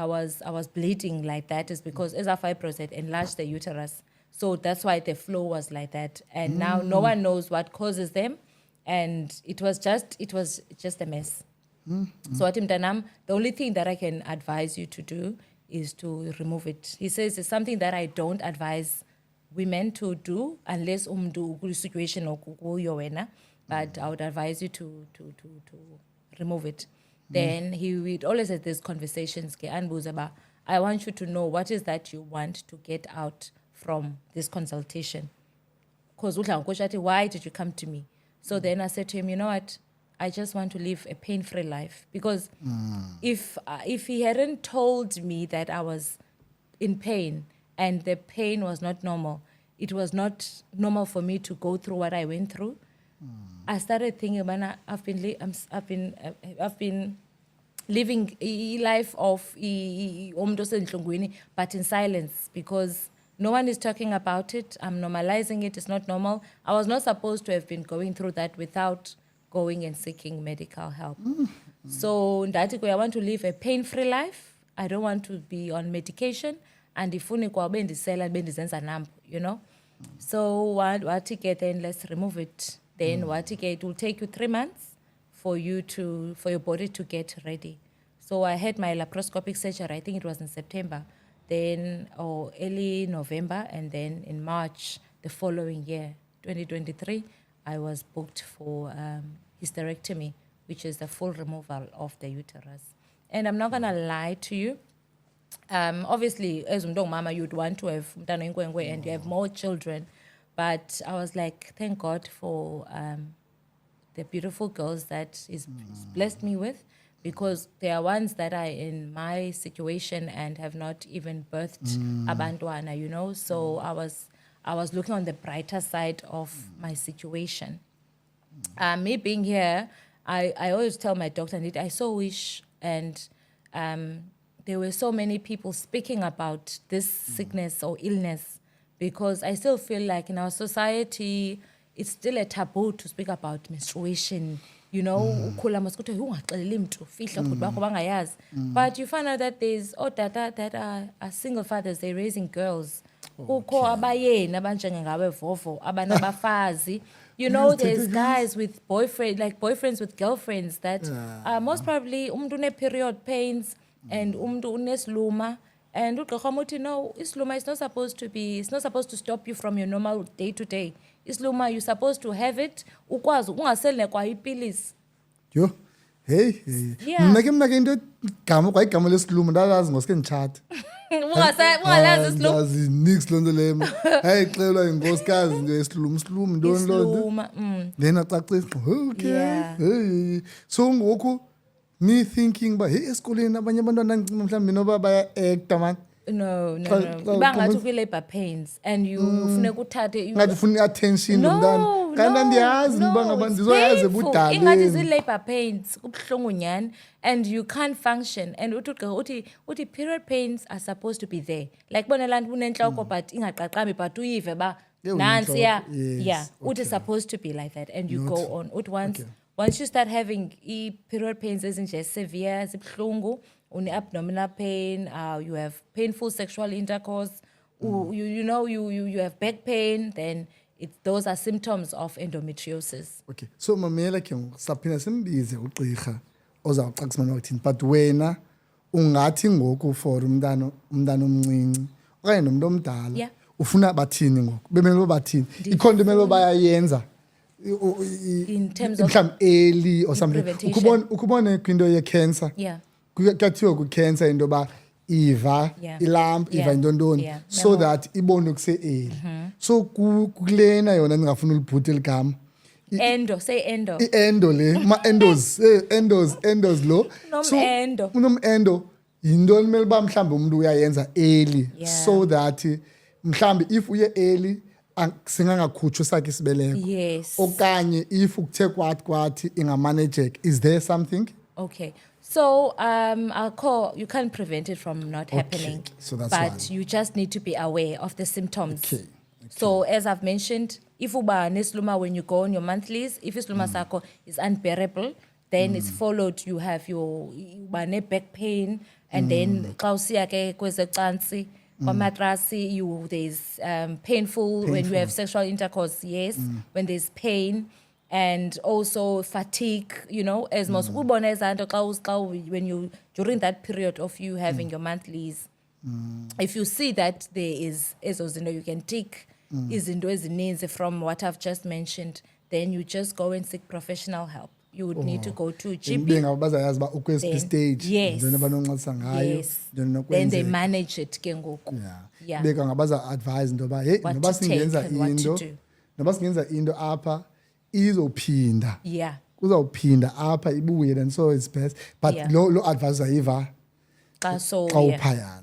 was bleeding like that is because as our fibroids had enlarged the uterus. So that's why the flow was like that. And now no one knows what causes them. And it was just a mess. So Atim Danam, the only thing that I can advise you to do is to remove it. He says it's something that I don't advise women to do unless situation or but I would advise you to remove it. Then he would always have these conversations, I want you to know what is that you want to get out from this consultation. Because why did you come to me? So then I said to him, you know what? I just want to live a pain-free life. Because if he hadn't told me that I was in pain and the pain was not normal, it was not normal for me to go through what I went through. I started thinking, I've been living a life of but in silence, because no one is talking about it. I'm normalizing it. It's not normal. I was not supposed to have been going through that without going and seeking medical help. So I want to live a pain-free life. I don't want to be on medication. And if you know. So what ticket, then let's remove it. Then what ticket, it will take you 3 months for your body to get ready. So I had my laparoscopic surgery, I think it was in September, then early November, and then in March the following year, 2023, I was booked for hysterectomy, which is the full removal of the uterus. And I'm not gonna lie to you. Obviously, as mama, you'd want to have umntana oyinkwenkwe and you have more children. But I was like, thank God for the beautiful girls that he's blessed me with, because there are ones that are in my situation and have not even birthed abantwana, you know. So I was looking on the brighter side of my situation. Me being here, I always tell my doctor, and I so wish, and there were so many people speaking about this sickness or illness, because I still feel like in our society, it's still a taboo to speak about menstruation. You know, but you find out that there's tata that are single fathers, they're raising girls. You know, there's guys with boyfriends with girlfriends that most probably period pains and unesluma. And no, isluma is not supposed to be, it's not supposed to stop you from your normal day to day. Isluma, you're supposed to have it. Yo, hey. Mna ke into igama lesiluma ndalazi ngoske nditshata. Ungalazi nix lonto lema. Hey, xelwa inkosikazi nje isiluma ntoni lonto. Then acacisa, okay. Hey. So ngoku me thinking ba hey esikoleni abanye abantwana mhlawumbe noba baya actor man. No. Bangathi kwi-labor pains and you funeka uthathe ngathi ufuna attention lomntana. Kanti ndiyazi ngoba ndizoyazi budala. Ingathi zi-labor pains kubuhlungu nyani and you can't function, and uthi period pains are supposed to be there. Like bona lantu unenhloko but ingaqaqambi but uyive ba nansi yeah. Uthi supposed to be like that, and you go on. Once you start having period pains ezinje severe, zibuhlungu, abdominal pain, you have painful sexual intercourse, you have back pain, then those are symptoms of endometriosis. Okay, so mamela ke saphina simbize ugqirha ozawucacisana ukuthini, but wena ungathi ngoku for umntana omncinci okanye nomuntu omdala ufuna bathini ngoku, bemele bathini, ikhonto emele bayayenza in terms of early or something. Ukubone kwinto ye-cancer, kuthiwa ku-cancer into yoba iva ilamp iva intondoni so that ibone kuse-early. So kulena yona ndingafuna ulibhutha eligama endo le endos lo unomendo yinto elimele uba mhlawumbi umuntu uyayenza early so that mhlawumbi if uye early singangakhutshwa sakhe isibeleko. Okanye if ukuthe kwathi ingamanageka. Is there something? Okay. So you can't prevent it from not happening, so that's but you just need to be aware of the symptoms. Okay. So as I've mentioned, if uba nesluma when you go on your monthlies, if isluma sakho is unbearable, then it's followed, you have your back pain, and then xa usiya ke kwezecansi kwamatrasi, there's painful when you have sexual intercourse, when there's pain, and also fatigue, as most when you during that period of you having your monthlies, if you see that there is you can take izinto ezininzi from what I've just mentioned, then you just go and seek professional help. You would need to go to a GP. Then they manage it ke ngoku. Beka ngabaza advise into ba hey noba singenza into apha izophinda. Kuzawuphinda apha ibuye, then so it's best. But lo advice ayiva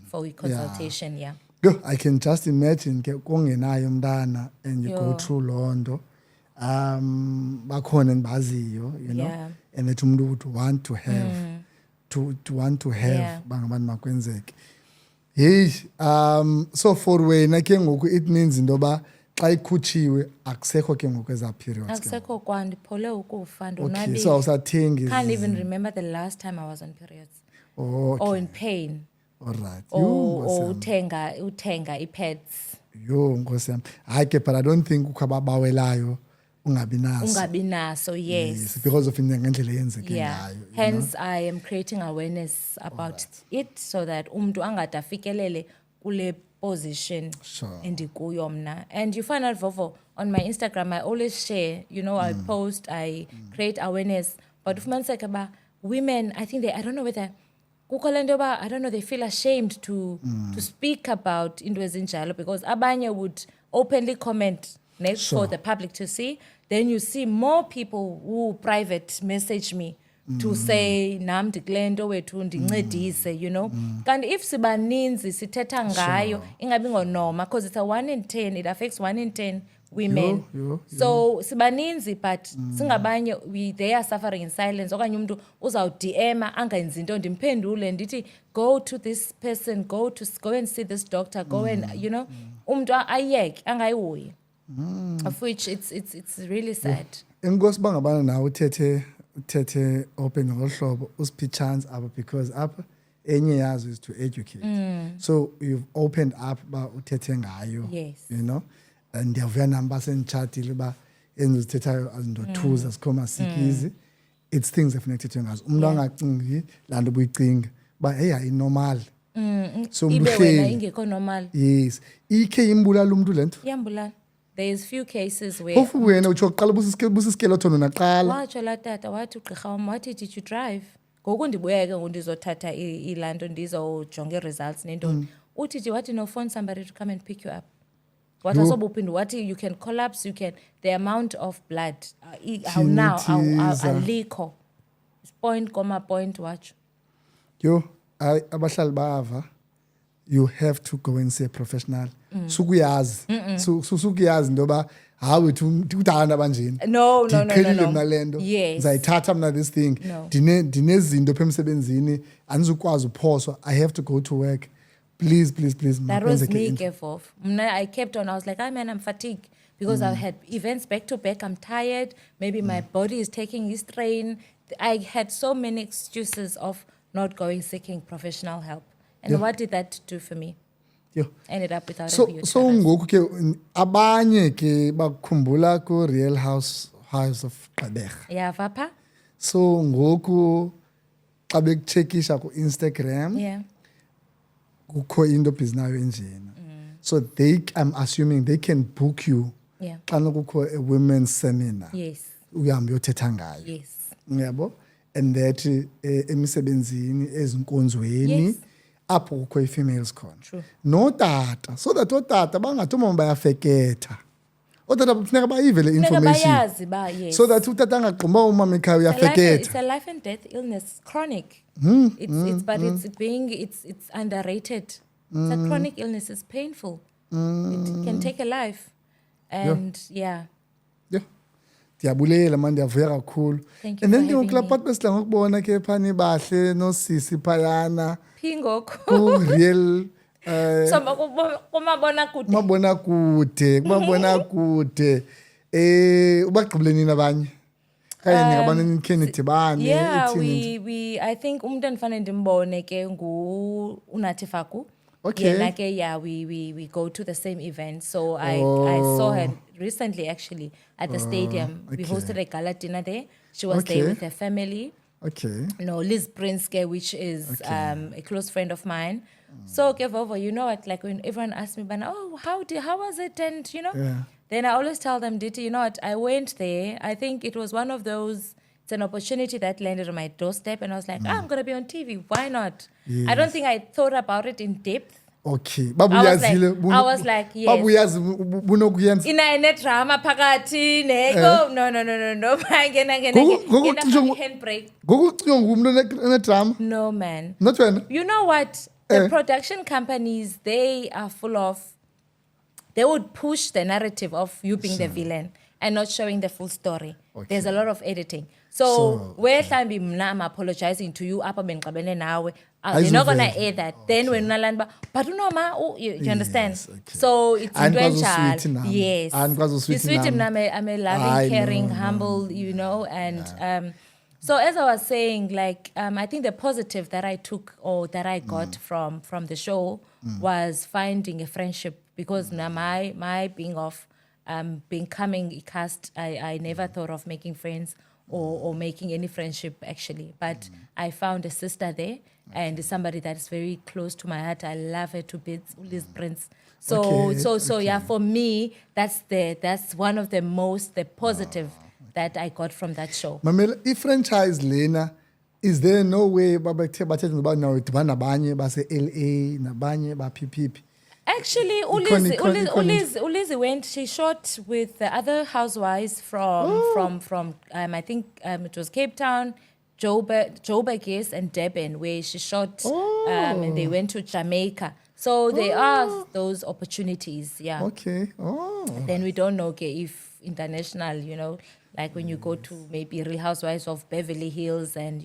for consultation. I can just imagine ke kungenayo umntana and you go through lonto. Bakhona endibaziyo, and that umuntu would want to have bangabantu makwenzeke. Hey, so for wena ke ngoku it means into ba xa ikhutshiwe akusekho ke ngoku eza periods. Akusekho kwandiphole ukufa ndonwabile. Okay, so awusathengi. Can't even remember the last time I was on periods. Or in pain. All right. Or utenga i-pads. Nkosi yami. Hayi ke, but I don't think ukho ababawelayo ungabi naso, yes. Because of ngendlela yenzeke ngayo. Hence I am creating awareness about it so that umuntu angade afikelele kule position endikuyo mna. And you find out Vovo on my Instagram, I always share, I post, I create awareness but ufumaniseke uba women, I think I don't know whether kukho le nto yoba, I don't know, they feel ashamed to speak about into ezinjalo because abanye would openly comment for the public to see. Then you see more people who private message me to say nam ndikule nto wethu ndincedise, you know. Kanti if sibaninzi sithetha ngayo ingabi ngonoma because it's a 1 in 10, it affects 1 in 10 women. So sibaninzi but singabanye they are suffering in silence. Okanye umuntu uzawudm angenzi into ndimphendule ndithi go to this person, go and see this doctor, go and you know umuntu ayeke angayihoyi. Of which it's really sad. Inkosi bangabana nawe uthethe open ngohlobo usiphi chance apha because apha enye yazo is to educate. So you've opened up ba uthethe ngayo. Yes. You know, and ndiyavuya nami basenitshatile ba endizithethayo azindothuza sikhoma sikizi. It's things efuneka kuthethwe ngazo. Umuntu angacingi laa nto buyicinga ba hey ayinormal. So Ibe wena ingekho normal. Yes. Ikhe imbulala umuntu lento. Iyambulala. There's few cases where Phofu wena utsho qala busiskeleton naqala. watsho la tata wathi ugqirha wam wathi did you drive? Ngoku ndibuya ke ngundizothatha ilaa nto ndizojonga i-results nentoni. Uthi wathi no, phone somebody to come and pick you up. Wathi asobuphinde wathi you can collapse, you can the amount of blood now alikho. Point, watsho. Yo, abahlali bava. You have to go and see a professional. Sukuyazi. Sukuyazi ndoba hawe uthanda banjeni. No. Ndiphelile nalendo. Yes. Ndizayithatha mna this thing. No. Ndinezinto phe emsebenzini andizukwazi uphoswa. I have to go to work. Please. That was me, Kevof. I kept on. I was like, man, I'm fatigued because I've had events back to back. I'm tired. Maybe my body is taking its strain. I had so many excuses of not going seeking professional help. And what did that do for me? Yo. Ended up without a So uterus. ngoku ke abanye ke bakhumbula ku Real Housewives of Gqeberha. Yeah, Vapa? So ngoku xa bekuchekisha ku Instagram Yeah. kukho into bhizinayo enjena. So I'm assuming they can book you. Yeah. Xa kukho a women's seminar. Yes. Uhambe uyothetha ngayo. Yes. Yabo? And that emisebenzini ezinkonzweni Yes. apho kukho i-females khona. True. No tata, so that otata bangathi umama bayafeketha. Otata kufuneka bayive le Funeka information. bayazi ba, yes. So that utata angaqumba umama ekhaya uyafeketha. It's a life and death illness, chronic. It's underrated. It's a chronic illness. It's painful. It can take a life, and yeah. Yeah. Ndiyabulela man, ndiyavuya kakhulu. Thank you And then for having kulaa me. part besidla ngokubona ke phani bahle nosisi phayana Pingoko. ku real So kumabona kude. kumabonakude ubagqibule nini abanye kanye ngabana nikhe nidibane Yeah, ithini? I think umuntu endifane ndimbone ke uNathi Faku. Okay. Yena ke yeah, we go to the same event. So I saw her recently actually at the stadium. We okay. hosted a gala dinner there. She was there Okay. with her family. Okay. No, Liz Prinske, which is a close friend of mine. So Kevovo, you know what? Like when everyone asks me, "Bana, oh, how was it?" And you know, Yeah. then I always tell them, "Diti, you know what? I went there. I think it was one of those. It's an opportunity that landed on my doorstep, and I was like, I'm gonna be on TV. Why not? I don't think I thought about it in depth. Okay. I was like, yes. Babuyazi bunokuyenza. Ina drama phakathi neko. No. Ngena handbrake. Ngokucinga ngumuntu onedrama. No man. Not wena. You know what? The production companies, they are full of, they would push the narrative of you being the villain and not showing the full story. Okay. There's a lot of editing. So where mhlambi mna I'm apologizing to you apha bengixabene nawe. They're not gonna air that. Then when unalanda but unoma you understand? Yes, okay. So it's Andikwazi enjoyable. usweet nami. Yes. Andikwazi usweet You're sweet nami. I'm a Hayi, loving, caring, no. humble, you know, and so as I was saying, like I think the positive that I took or that I got from the show was finding a friendship because now my being of becoming a cast, I never thought of making friends or making any friendship actually. But I found a sister there and somebody that is very close to my heart. I love her to bits, Liz Prince. So Okay, yeah, for me, that's one of the positive that I got from that show. Mamela, i-franchise lena, is there no way bathethe ngoba nawudibana nabanye base-LA nabanye baphiphi? Actually, Ulizi went. She shot with the other housewives from I think it was Cape Town, Joburg, yes, and Durban, where she shot. And they went to Jamaica. So there are those opportunities. Yeah. Okay. Oh. Then we don't know if international, like when you go to maybe Real Housewives of Beverly Hills and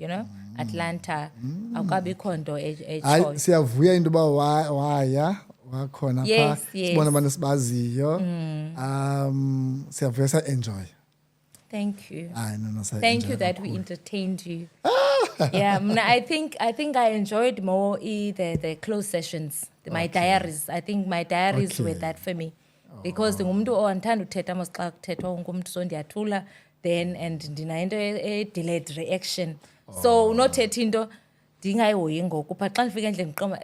Atlanta, awukabi khondo Hayi siyavuya into ba waya wakhona pha Yes. sibona abantu sibaziyo siyavuya sa-enjoy. Thank you. Hayi no Thank you that we entertained you. Yeah, I think I enjoyed more the closed sessions, my diaries. I think my diaries were that for me. Because ngumuntu ondithanda uthetha mos xa kuthethwa wonke umuntu so ndiyathula then and ndinainto delayed reaction. So unothetha into ndingayihoyi ngoku but xa ndifika endlini ndiqomba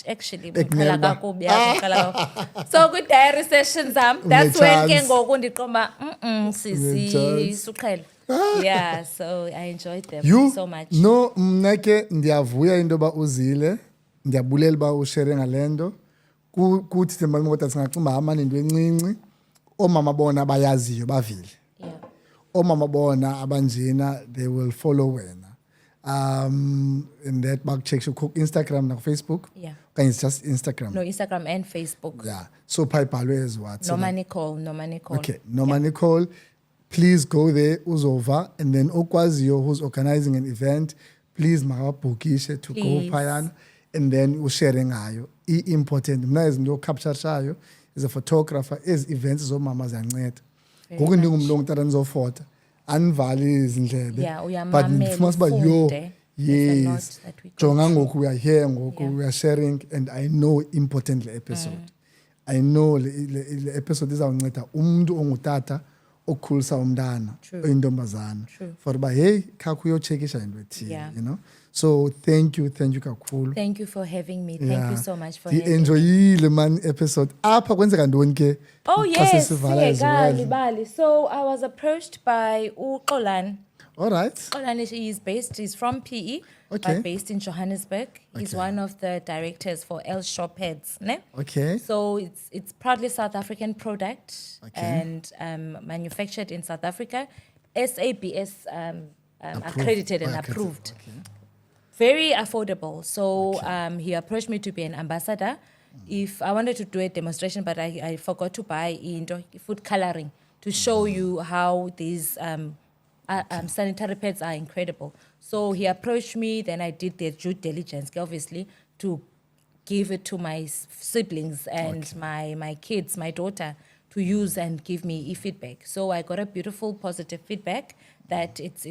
actually ngiqala kakubi so kwi-diary sessions that's when ke ngoku ndiqomba sisi suqhela. Yeah, so I enjoyed them so much. No, mna ke ndiyavuya into ba uzile, ndiyabulela ba ushare ngalendo. Kuthi themba ngoda singacimba amane into encinci. Omama bona bayaziyo bavile. Yeah. Omama bona abanjena they will follow wena. In that back check you cook Instagram na Facebook. Yeah. Can it's just Instagram? No, Instagram and Facebook. Yeah. So paypalwe as what? Noma Nicole. Okay, Noma Nicole. Please go there, uzova, and then okwaziyo who's organizing an event, please makabhukishe to go phayana, and then usharing ngayo. Important. Mna izinto capture shayo is a photographer, is events zomama ziyanceda. Ngoku ndingumlungu ngitata nizofota. Anivali izindlebe. Yeah, but ngifuna siba yo. Yes. Jonga ngoku we are here ngoku we are sharing and I know important le episode. I know le episode izawunceda umuntu ongutata okukhulisa umntana oyintombazana for ba hey khakho uyochekisha into ethile so thank you kakhulu. Thank you for having me. Thank you so much for having me. Enjoyile man episode apha kwenzeka ntoni ke? Oh yes, libali. So I was approached by uXolani. All right. Xolani he's from PE, but based in Johannesburg. He's one of the directors for El Shop Heads, ne? Okay. So it's proudly South African product and manufactured in South Africa, SABS accredited and approved. Okay. Very affordable. So he approached me to be an ambassador. If I wanted to do a demonstration, but I forgot to buy food coloring to show you how these sanitary pads are incredible. So he approached me, then I did the due diligence, obviously, to give it to my siblings and my kids, my daughter, to use and give me feedback. So I got a beautiful, positive feedback that it's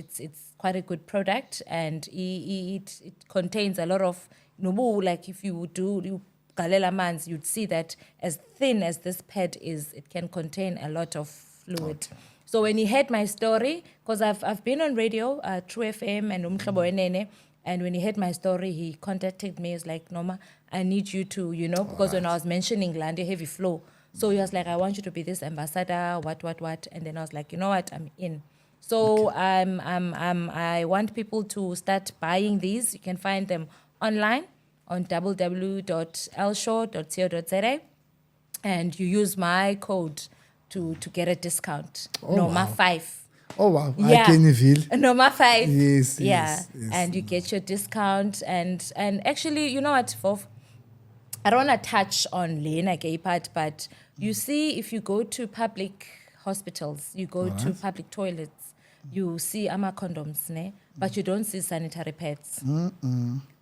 quite a good product and it contains a lot of, like if you do galela mans, you'd see that as thin as this pad is, it can contain a lot of fluid. So when he heard my story, because I've been on radio, True FM and Umhlobo Wenene, and when he heard my story, he contacted me. He was like, Noma, I need you to, because when I was mentioning Landi Heavy Flow, so he was like, I want you to be this ambassador, what. And then I was like, you know what, I'm in. So I want people to start buying these. You can find them online on www.elshaw.co.za, and you use my code to get a discount. Noma5. Oh wow! Yeah. I can feel. Noma5. Yes. Yeah, and you get your discount and actually, you know what, Fof? I don't want to touch on Lena gay part, but you see, if you go to public hospitals, you go to public toilets, you see ama condoms, ne? But you don't see sanitary pads.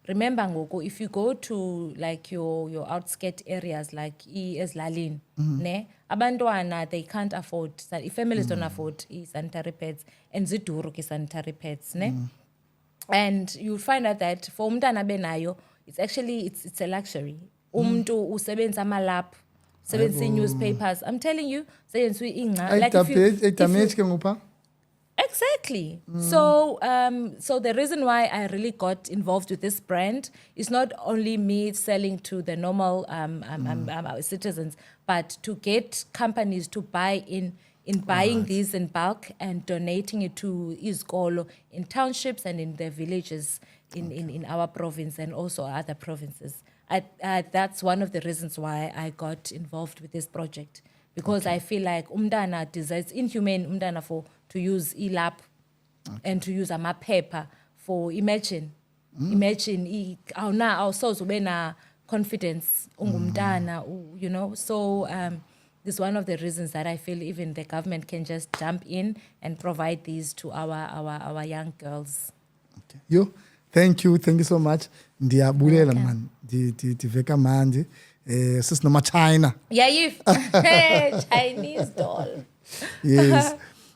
Remember, Ngogo, if you go to like your outskirt areas like Eslalin, ne? Abantwana, they can't afford, if families don't afford sanitary pads, and ziduru ki sanitary pads, ne? And you'll find out that for umntana benayo, it's actually, it's a luxury. Umntu usebenza ama-lap, sebenza newspapers. I'm telling you, like if you exactly. So the reason why I really got involved with this brand is not only me selling to the normal citizens, but to get companies to buy in in buying these in bulk and donating it to izikolo in townships and in the villages in our province and also other provinces. That's one of the reasons why I got involved with this project, because I feel like umntana it's inhumane umntana to use e-lap and to use amaphepha for imagine awusoze ube na confidence ungumntana, you know. So this is one of the reasons that I feel even the government can just jump in and provide these to our young girls. Okay. Thank you so much. Ndiyabulela man. Diveka mandi. Sis noma China. Yeah, Chinese doll. Yes.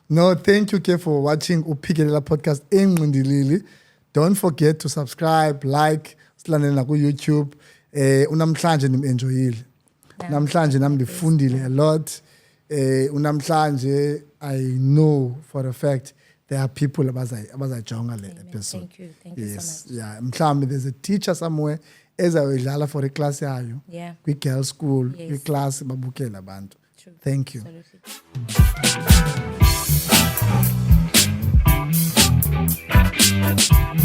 No, thank you Ke for watching uPhikelela podcast engqindilili. Don't forget to subscribe, like, silandele na ku YouTube. Unamhlanje nimenjoyile. Namhlanje nami ndifundile a lot. Unamhlanje I know for a fact there are people abazayijonga le episode. Thank you so much. Yeah, mhlawumbe there's a teacher somewhere ezawudlala for a class yayo. Yeah. Kwi-girls school, Yes. kwi-class babukele abantu. True. Thank you. Absolutely.